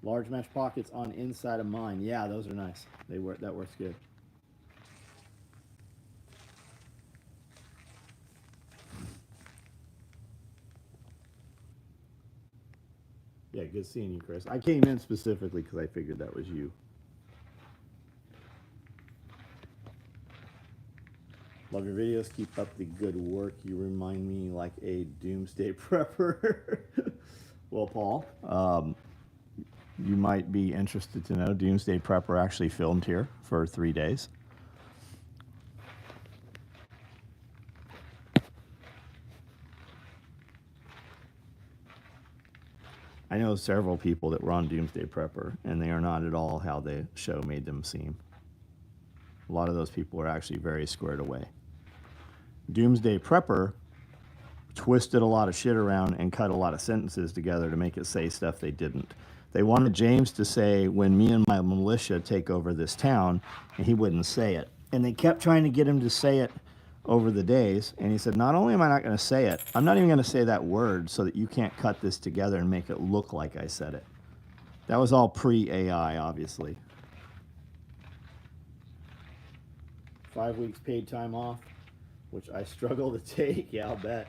Large mesh pockets on inside of mine. Yeah, those are nice. They work. That works good. Yeah, good seeing you, Chris. I came in specifically because I figured that was you. Love your videos. Keep up the good work. You remind me like a doomsday prepper. Well, Paul, you might be interested to know Doomsday Prepper actually filmed here for 3 days. I know several people that were on Doomsday Prepper, and they are not at all how the show made them seem. A lot of those people are actually very squared away. Doomsday Prepper twisted a lot of shit around and cut a lot of sentences together to make it say stuff they didn't. They wanted James to say, when me and my militia take over this town, and he wouldn't say it. And they kept trying to get him to say it over the days, and he said, not only am I not going to say it, I'm not even going to say that word so that you can't cut this together and make it look like I said it. That was all pre-AI, obviously. 5 weeks paid time off, which I struggle to take. Yeah, I'll bet.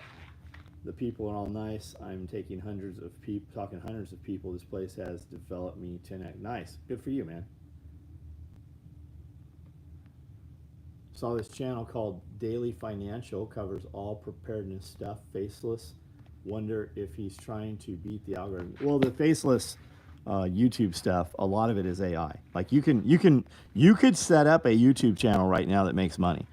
The people are all nice. I'm taking hundreds of people, talking hundreds of people. This place has developed me 10x. Nice. Good for you, man. Saw this channel called Daily Financial, covers all preparedness stuff. Faceless. Wonder if he's trying to beat the algorithm. Well, the faceless YouTube stuff, a lot of it is AI. Like you could set up a YouTube channel right now that makes money.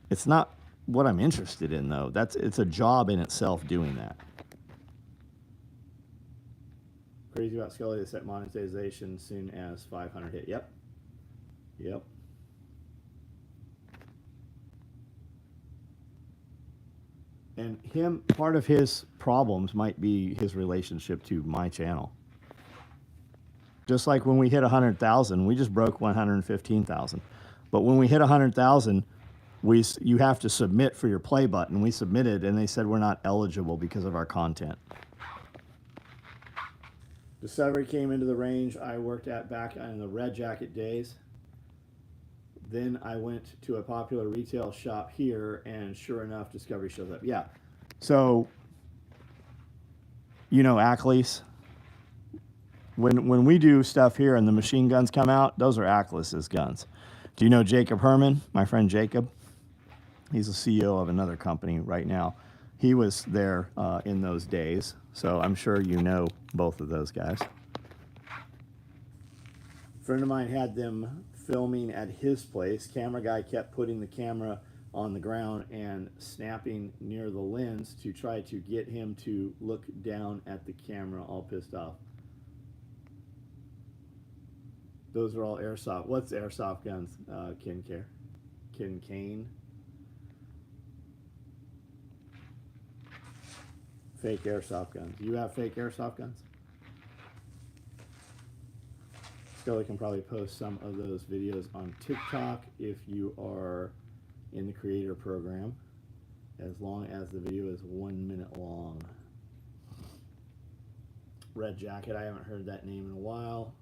It's not what I'm interested in, though. It's a job in itself doing that. Crazy about Scully to set monetization soon as 500 hit. Yep. Yep. And part of his problems might be his relationship to my channel. Just like when we hit 100,000, we just broke 115,000. But when we hit 100,000, you have to submit for your play button. We submitted, and they said we're not eligible because of our content. Discovery came into the range I worked at back in the Red Jacket days. Then I went to a popular retail shop here, and sure enough, Discovery shows up. Yeah. So, you know, Ackley's. When we do stuff here and the machine guns come out, those are Ackley's guns. Do you know Jacob Herman, my friend Jacob? He's the CEO of another company right now. He was there in those days, so I'm sure you know both of those guys. A friend of mine had them filming at his place. Camera guy kept putting the camera on the ground and snapping near the lens to try to get him to look down at the camera, all pissed off. Those are all airsoft. What's airsoft guns? Kane. Fake airsoft guns. You have fake airsoft guns? Scully can probably post some of those videos on TikTok if you are in the creator program, as long as the video is 1 minute long. Red Jacket, I haven't heard that name in a while.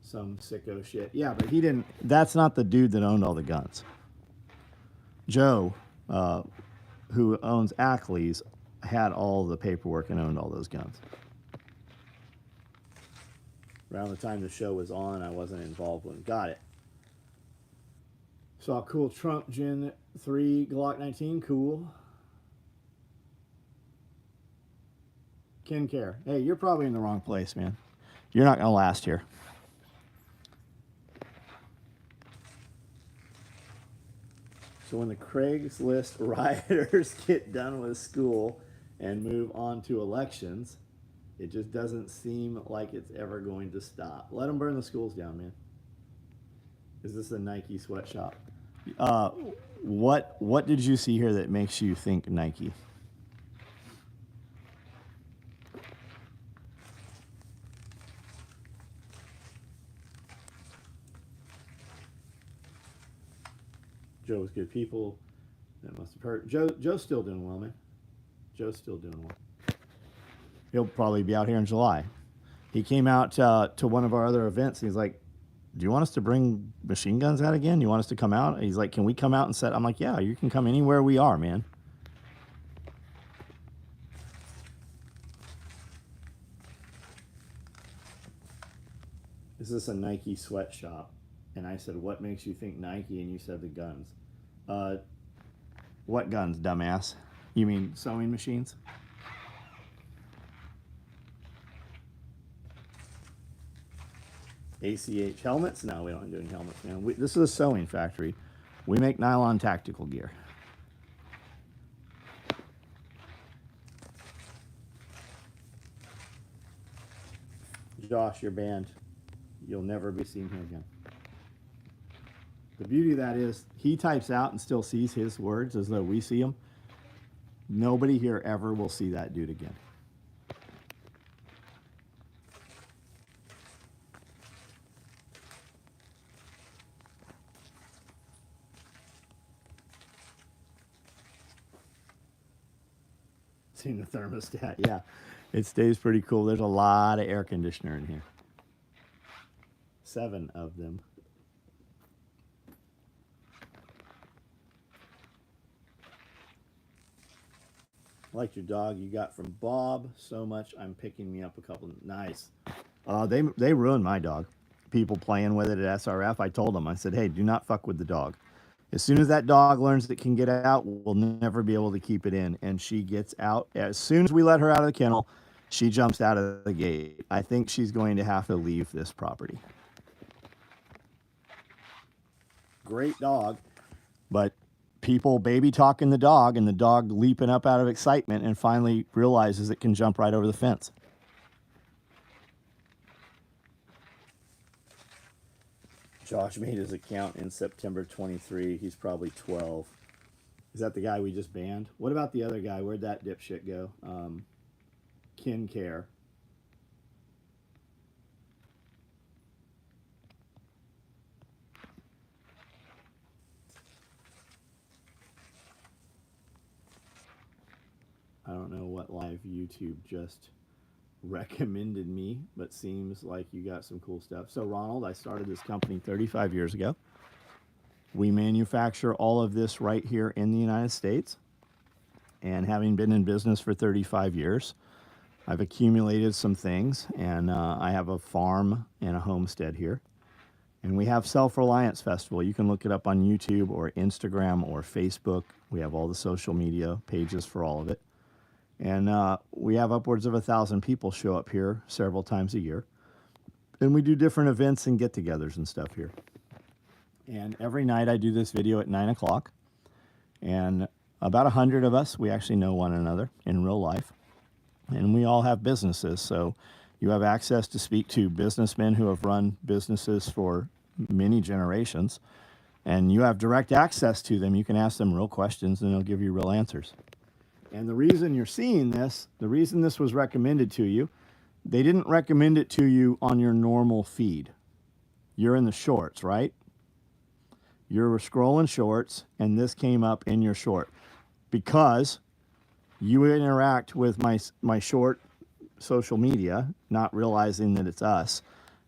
Some sicko shit. Yeah, but he didn't, that's not the dude that owned all the guns. Joe, who owns Ackley's, had all the paperwork and owned all those guns. Around the time the show was on, I wasn't involved when got it. Saw a cool Trump Gen 3 Glock 19, cool. Ken Care, hey, you're probably in the wrong place, man. You're not gonna last here. So when the Craigslist rioters get done with school and move on to elections, it just doesn't seem like it's ever going to stop. Let them burn the schools down, man. Is this a Nike sweatshop? What did you see here that makes you think Nike? Joe was good people. That must have hurt. Joe's still doing well, man. Joe's still doing well. He'll probably be out here in July. He came out to one of our other events. And he's like, do you want us to bring machine guns out again? You want us to come out? And he's like, can we come out and set? I'm like, yeah, you can come anywhere we are, man. Is this a Nike sweatshop? And I said, what makes you think Nike? And you said the guns. What guns, dumbass? You mean sewing machines? ACH helmets? No, we don't do any helmets, man. This is a sewing factory. We make nylon tactical gear. Josh, you're banned. You'll never be seen here again. The beauty of that is he types out and still sees his words as though we see them. Nobody here ever will see that dude again. Seen the thermostat, yeah. It stays pretty cool. There's a lot of air conditioner in here. 7 of them. Like your dog you got from Bob so much. I'm picking me up a couple. Nice. They ruined my dog. People playing with it at SRF. I told them. I said, hey, do not fuck with the dog. As soon as that dog learns it can get out, we'll never be able to keep it in. And she gets out. As soon as we let her out of the kennel, she jumps out of the gate. I think she's going to have to leave this property. Great dog, but people baby talking the dog and the dog leaping up out of excitement and finally realizes it can jump right over the fence. Josh made his account in September 23. He's probably 12. Is that the guy we just banned? What about the other guy? Where'd that dipshit go? Kin Care. I don't know what live YouTube just recommended me, but seems like you got some cool stuff. So Ronald, I started this company 35 years ago. We manufacture all of this right here in the United States. And having been in business for 35 years, I've accumulated some things, and I have a farm and a homestead here. And we have Self-Reliance Festival. You can look it up on YouTube or Instagram or Facebook. We have all the social media pages for all of it. And we have upwards of 1,000 people show up here several times a year. And we do different events and get-togethers and stuff here. And every night I do this video at 9 o'clock. And about 100 of us, we actually know one another in real life. And we all have businesses. So you have access to speak to businessmen who have run businesses for many generations. And you have direct access to them. You can ask them real questions and they'll give you real answers. And the reason you're seeing this, the reason this was recommended to you, they didn't recommend it to you on your normal feed. You're in the shorts, right? You're scrolling shorts, and this came up in your short because you interact with my short social media, not realizing that it's us.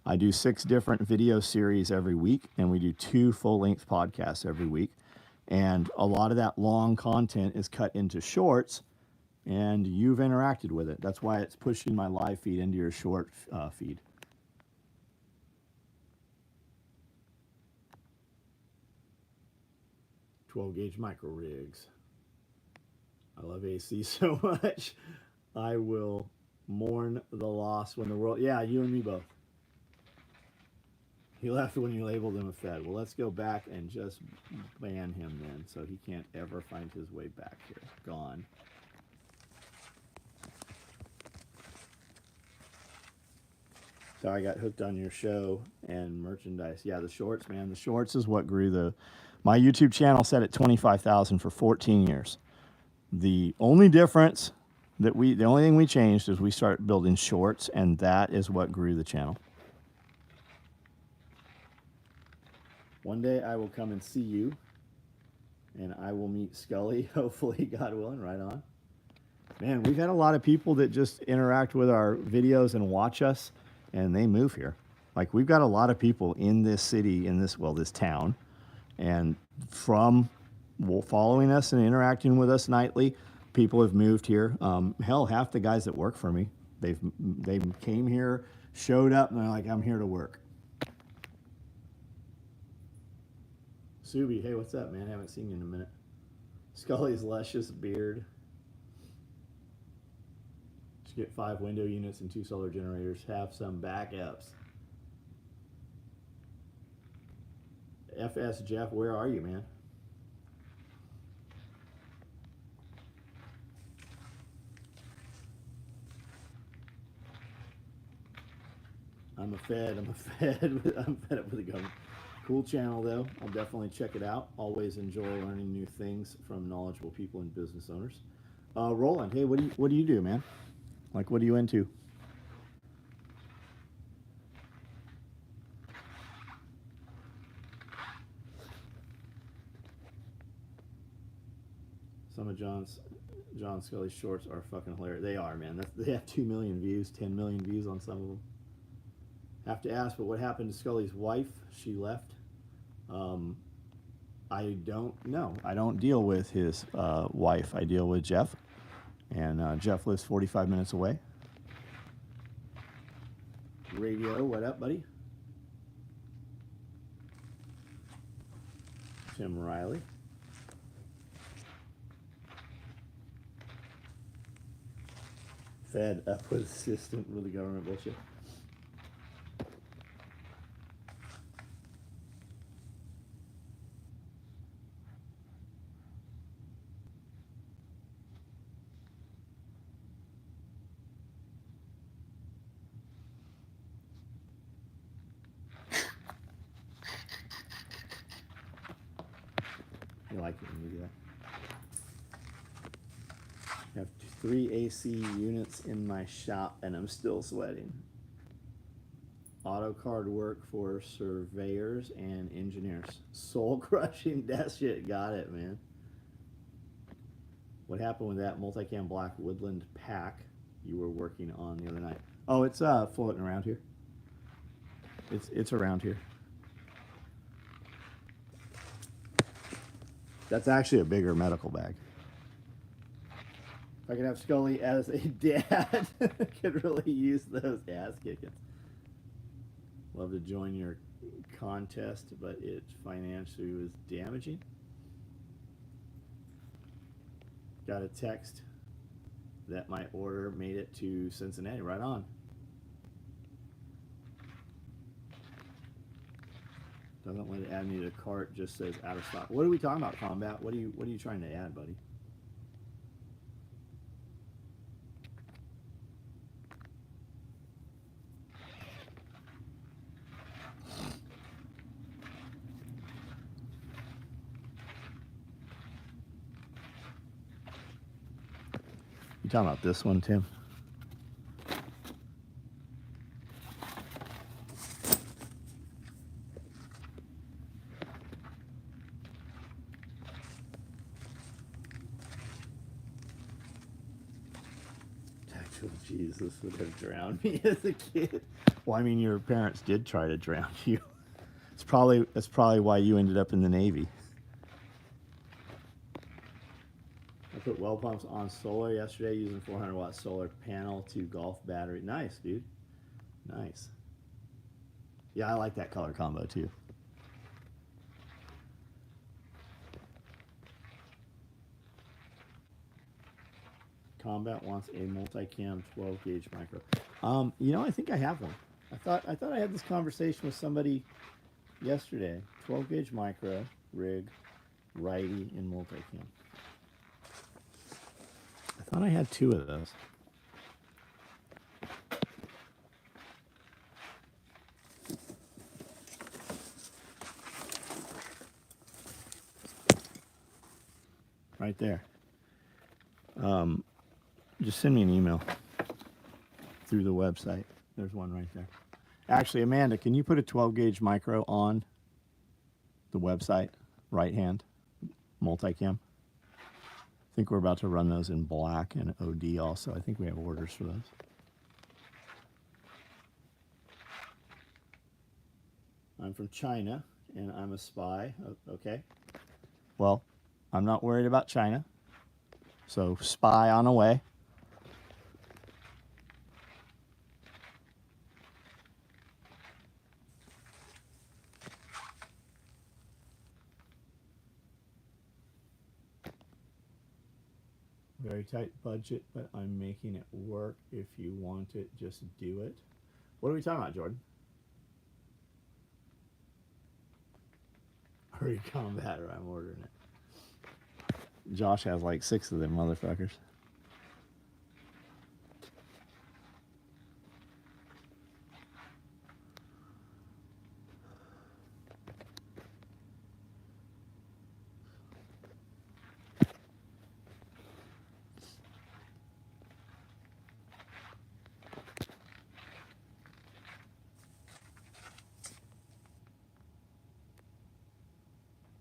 I do 6 different video series every week, and we do 2 full-length podcasts every week. And a lot of that long content is cut into shorts, and you've interacted with it. That's why it's pushing my live feed into your short feed. Gauge micro rigs. I love AC so much. I will mourn the loss when the world. Yeah, you and me both. He left when you labeled him a Fed. Well, let's go back and just ban him then, so he can't ever find his way back here. Gone. So I got hooked on your show and merchandise. Yeah, the shorts, man. The shorts is what grew the. My YouTube channel set at 25,000 for 14 years. The only difference the only thing we changed is we started building shorts, and that is what grew the channel. One day I will come and see you, and I will meet Scully, hopefully, God willing, right on. Man, we've had a lot of people that just interact with our videos and watch us, and they move here. Like, we've got a lot of people in this city, in this town, and from following us and interacting with us nightly, people have moved here. Hell, half the guys that work for me, they came here, showed up, and they're like, I'm here to work. Subi, hey, what's up, man? Haven't seen you in a minute. Scully's luscious beard. Just get 5 window units and 2 solar generators. Have some backups. FS Jeff, where are you, man? I'm fed up with the government. Cool channel, though. I'll definitely check it out. Always enjoy learning new things from knowledgeable people and business owners. Roland, hey, what do you do, man? Like, what are you into? Some of John Scully's shorts are fucking hilarious. They are, man. They have 2 million views, 10 million views on some of them. Have to ask, but what happened to Scully's wife? She left. I don't know. I don't deal with his wife. I deal with Jeff, and Jeff lives 45 minutes away. Radio, what up, buddy? Tim Riley. Fed up with assistant with the government bullshit. You like it when you do that. I have 3 AC units in my shop, and I'm still sweating. Auto card work for surveyors and engineers. Soul crushing, that shit. Got it, man. What happened with that multicam black woodland pack you were working on the other night? Oh, it's floating around here. It's around here. That's actually a bigger medical bag. If I could have Scully as a dad, could really use those ass kickings. Love to join your contest, but it financially was damaging. Got a text that my order made it to Cincinnati. Right on. Doesn't let it add me to the cart, just says out of stock. What are we talking about, Combat? What are you trying to add, buddy? You talking about this one, Tim? Actual Jesus would have drowned me as a kid. Well, I mean, your parents did try to drown you. That's probably why you ended up in the Navy. I put well pumps on solar yesterday using 400-watt solar panel to golf battery. Nice, dude. Nice. Yeah, I like that color combo too. Combat wants a multi-cam 12 gauge micro. I think I have one. I thought I had this conversation with somebody yesterday. 12 gauge micro rig, righty, and multi-cam. I thought I had 2 of those. Right there. Just send me an email through the website. There's one right there. Actually, Amanda, can you put a 12 gauge micro on the website, right hand, multicam? I think we're about to run those in black and OD also. I think we have orders for those. I'm from China and I'm a spy. Okay. Well, I'm not worried about China. So spy on away. Very tight budget, but I'm making it work. If you want it, just do it. What are we talking about, Jordan? Hurry combat or I'm ordering it. Josh has like 6 of them motherfuckers.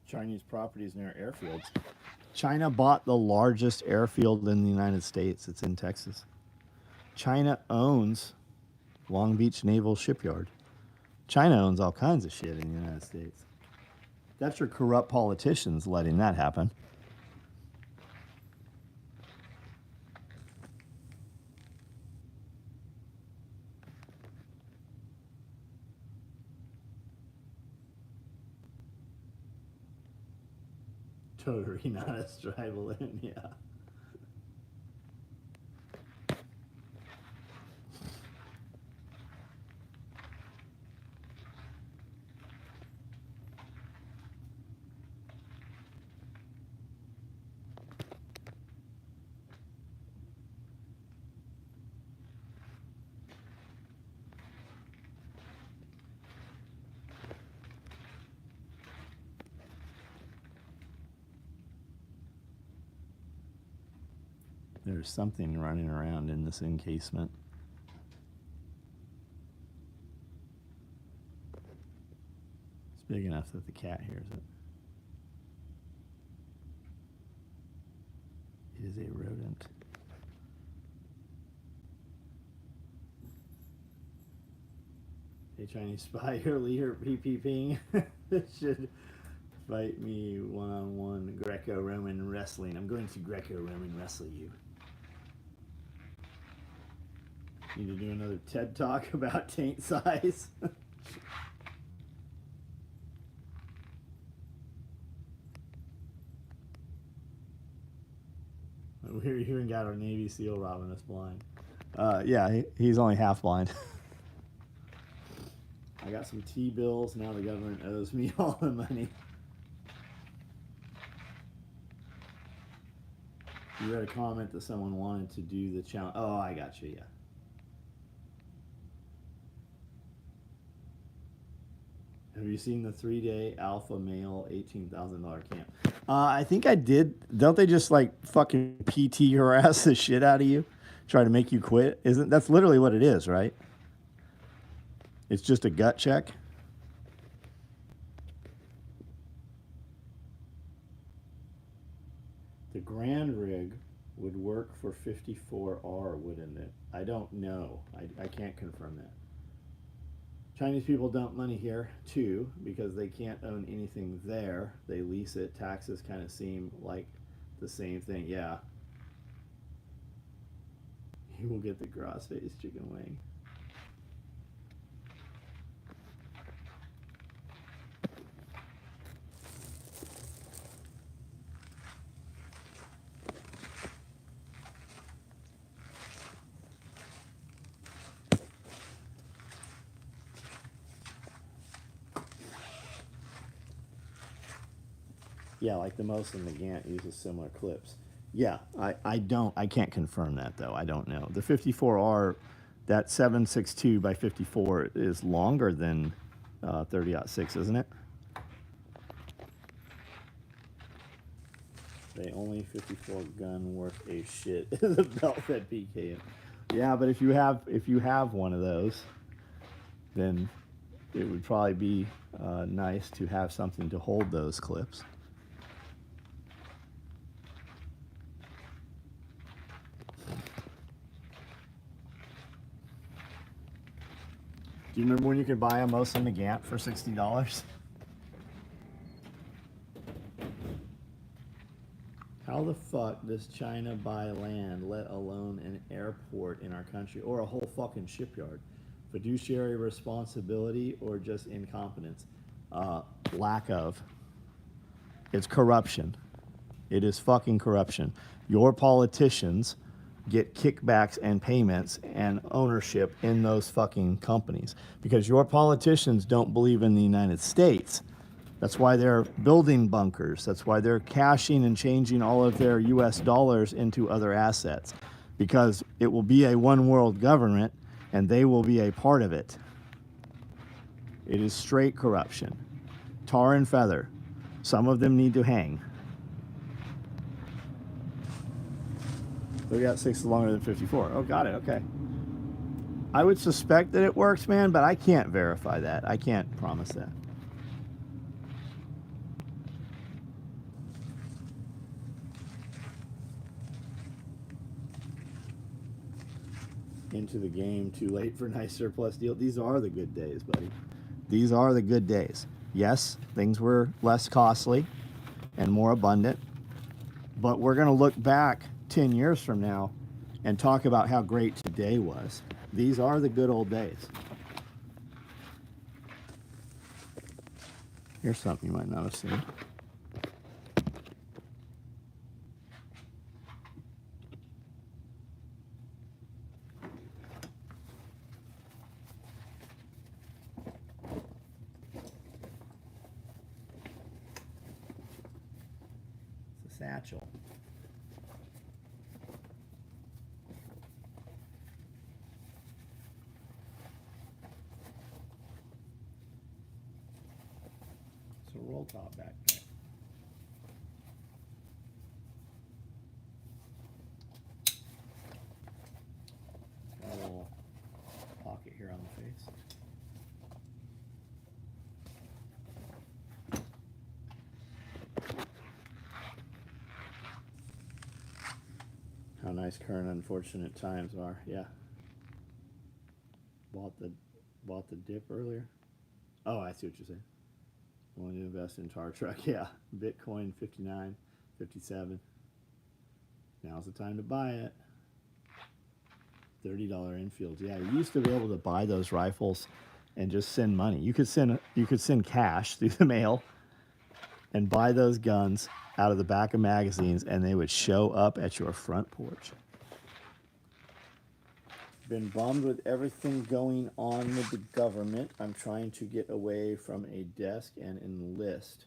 Chinese properties near airfields. China bought the largest airfield in the United States. It's in Texas. China owns Long Beach Naval Shipyard. China owns all kinds of shit in the United States. That's your corrupt politicians letting that happen. Totally not a strivalent, yeah. There's something running around in this encasement. It's big enough that the cat hears it. It is a rodent. A Chinese spy or leader PPPing should fight me one-on-one Greco-Roman wrestling. I'm going to Greco-Roman wrestle you. Need to do another TED Talk about taint size. We even got our Navy SEAL robbing us blind. Yeah, he's only half blind. I got some T-bills. Now the government owes me all the money. You read a comment that someone wanted to do the challenge. Oh, I got you, yeah. Have you seen the 3-day alpha male $18,000 camp? I think I did. Don't they just like fucking PT harass the shit out of you? Try to make you quit? That's literally what it is, right? It's just a gut check. The Grand Rig would work for 54R, wouldn't it? I don't know. I can't confirm that. Chinese people dump money here too because they can't own anything there. They lease it. Taxes kind of seem like the same thing. Yeah. You will get the grass-faced chicken wing. Yeah, like the most in the Gantt uses similar clips. Yeah, I can't confirm that though. I don't know. The 54R, that 7.62 by 54 is longer than 30-06, isn't it? They only 54 gun worth a shit. The belt fed PKM. Yeah, but if you have one of those, then it would probably be nice to have something to hold those clips. Do you remember when you could buy a Mosin Nagant for $60? How the fuck does China buy land, let alone an airport in our country, or a whole fucking shipyard? Fiduciary responsibility or just incompetence? Lack of. It's corruption. It is fucking corruption. Your politicians get kickbacks and payments and ownership in those fucking companies because your politicians don't believe in the United States. That's why they're building bunkers. That's why they're cashing and changing all of their US dollars into other assets, because it will be a one world government and they will be a part of it. It is straight corruption. Tar and feather. Some of them need to hang. 30-6 is longer than 54. Oh, got it. Okay. I would suspect that it works, man, but I can't verify that. I can't promise that. Into the game, too late for nice surplus deal. These are the good days, buddy. These are the good days. Yes, things were less costly and more abundant, but we're going to look back 10 years from now and talk about how great today was. These are the good old days. Here's something you might not have seen. It's a satchel. Roll top backpack. Got a little pocket here on the face. How nice current unfortunate times are. Yeah. Bought the dip earlier. Oh, I see what you're saying. Want to invest in tar truck? Yeah. Bitcoin 59, 57. Now's the time to buy it. $30 infields. Yeah, you used to be able to buy those rifles and just send money. You could send cash through the mail and buy those guns out of the back of magazines, and they would show up at your front porch. Been bummed with everything going on with the government. I'm trying to get away from a desk and enlist.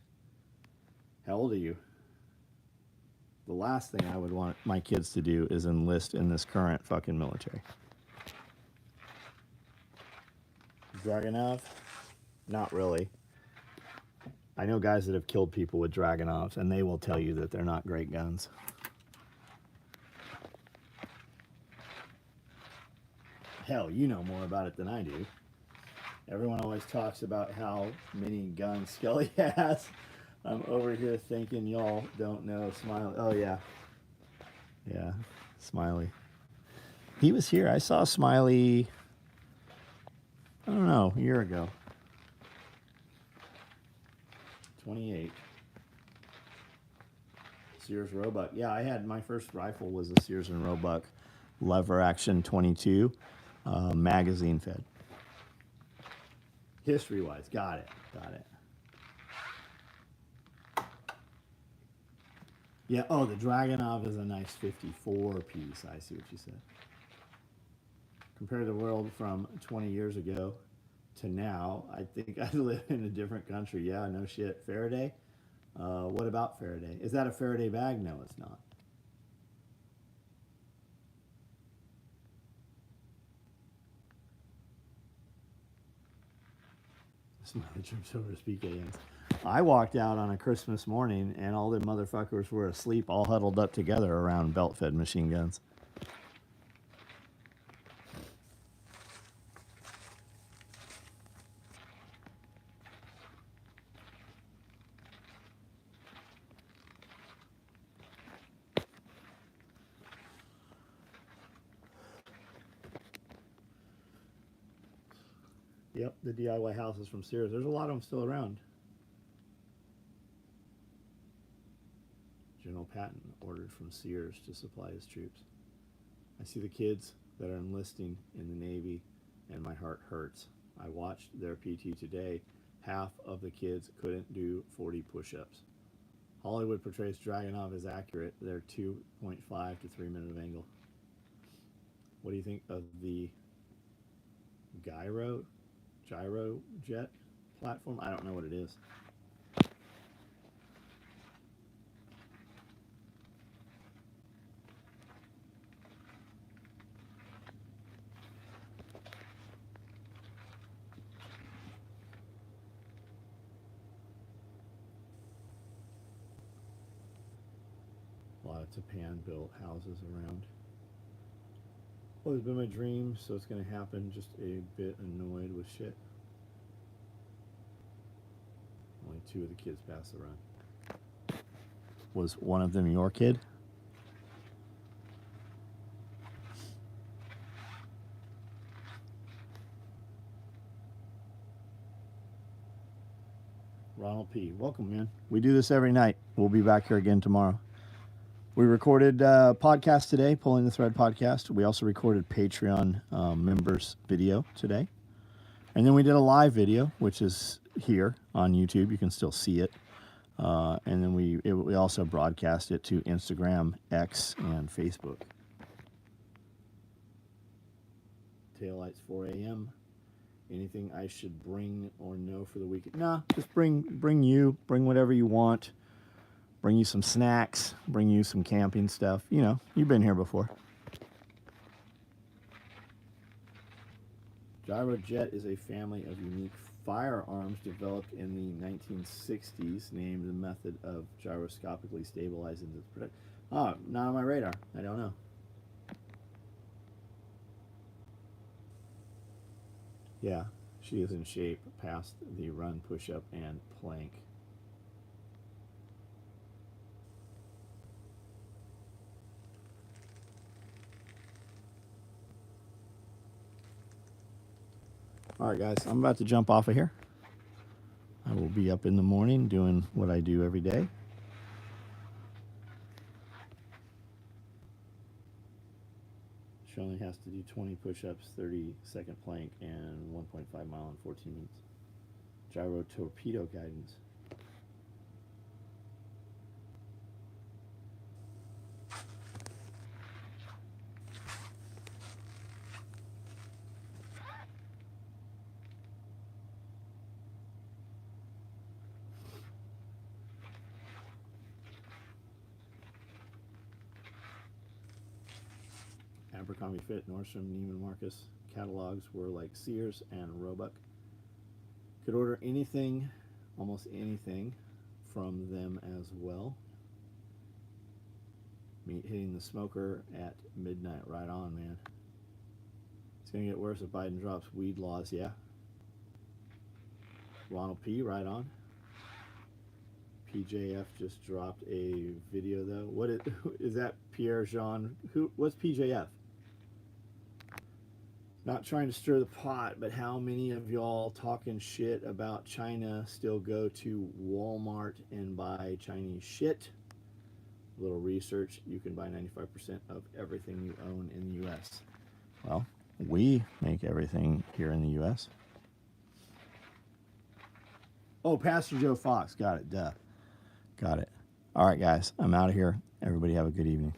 How old are you? The last thing I would want my kids to do is enlist in this current fucking military. Dragunov? Not really. I know guys that have killed people with Dragunovs, and they will tell you that they're not great guns. Hell, you know more about it than I do. Everyone always talks about how many guns Skelly has. I'm over here thinking y'all don't know Smiley. Oh, yeah. Yeah, Smiley. He was here. I saw Smiley, I don't know, a year ago. 28. Sears Roebuck. Yeah, I had my first rifle was a Sears and Roebuck lever action 22, magazine fed. History wise, got it. Yeah, oh, the Dragunov is a nice 54 piece. I see what you said. Compare the world from 20 years ago to now, I think I live in a different country. Yeah, no shit. Faraday? What about Faraday? Is that a Faraday bag? No, it's not. Smiley trips over to speak aliens. I walked out on a Christmas morning and all the motherfuckers were asleep, all huddled up together around belt-fed machine guns. Yep, the DIY houses from Sears. There's a lot of them still around. General Patton ordered from Sears to supply his troops. I see the kids that are enlisting in the Navy, and my heart hurts. I watched their PT today. Half of the kids couldn't do 40 push-ups. Hollywood portrays Dragunov as accurate. They're 2.5 to 3 minute of angle. What do you think of the gyro jet platform? I don't know what it is. A lot of Japan built houses around. Always been my dream, so it's going to happen. Just a bit annoyed with shit. Only 2 of the kids passed the run. Was one of them your kid? Ronald P. Welcome, man. We do this every night. We'll be back here again tomorrow. We recorded a podcast today, Pulling the Thread podcast. We also recorded Patreon members video today. And then we did a live video, which is here on YouTube. You can still see it. And then we also broadcast it to Instagram, X, and Facebook. Taillights 4 a.m. Anything I should bring or know for the weekend? Nah, just bring whatever you want. Bring you some snacks, bring you some camping stuff. You know, you've been here before. Gyrojet is a family of unique firearms developed in the 1960s, named the method of gyroscopically stabilizing the product. Oh, not on my radar. I don't know. Yeah, she is in shape past the run, push-up, and plank. All right, guys, I'm about to jump off of here. I will be up in the morning doing what I do every day. She only has to do 20 push-ups, 30-second plank, and 1.5 mile in 14 minutes. Gyro torpedo guidance. Abercrombie Fit, Nordstrom, Neiman Marcus catalogs were like Sears and Roebuck. Could order anything, almost anything, from them as well. Meat hitting the smoker at midnight. Right on, man. It's going to get worse if Biden drops weed laws, yeah. Ronald P, right on. PJF just dropped a video though. What is that? Pierre Jean? What's PJF? Not trying to stir the pot, but how many of y'all talking shit about China still go to Walmart and buy Chinese shit? A little research, you can buy 95% of everything you own in the US. Well, we make everything here in the US. Oh, Pastor Joe Fox. Got it. Duh. Got it. All right, guys. I'm out of here. Everybody have a good evening.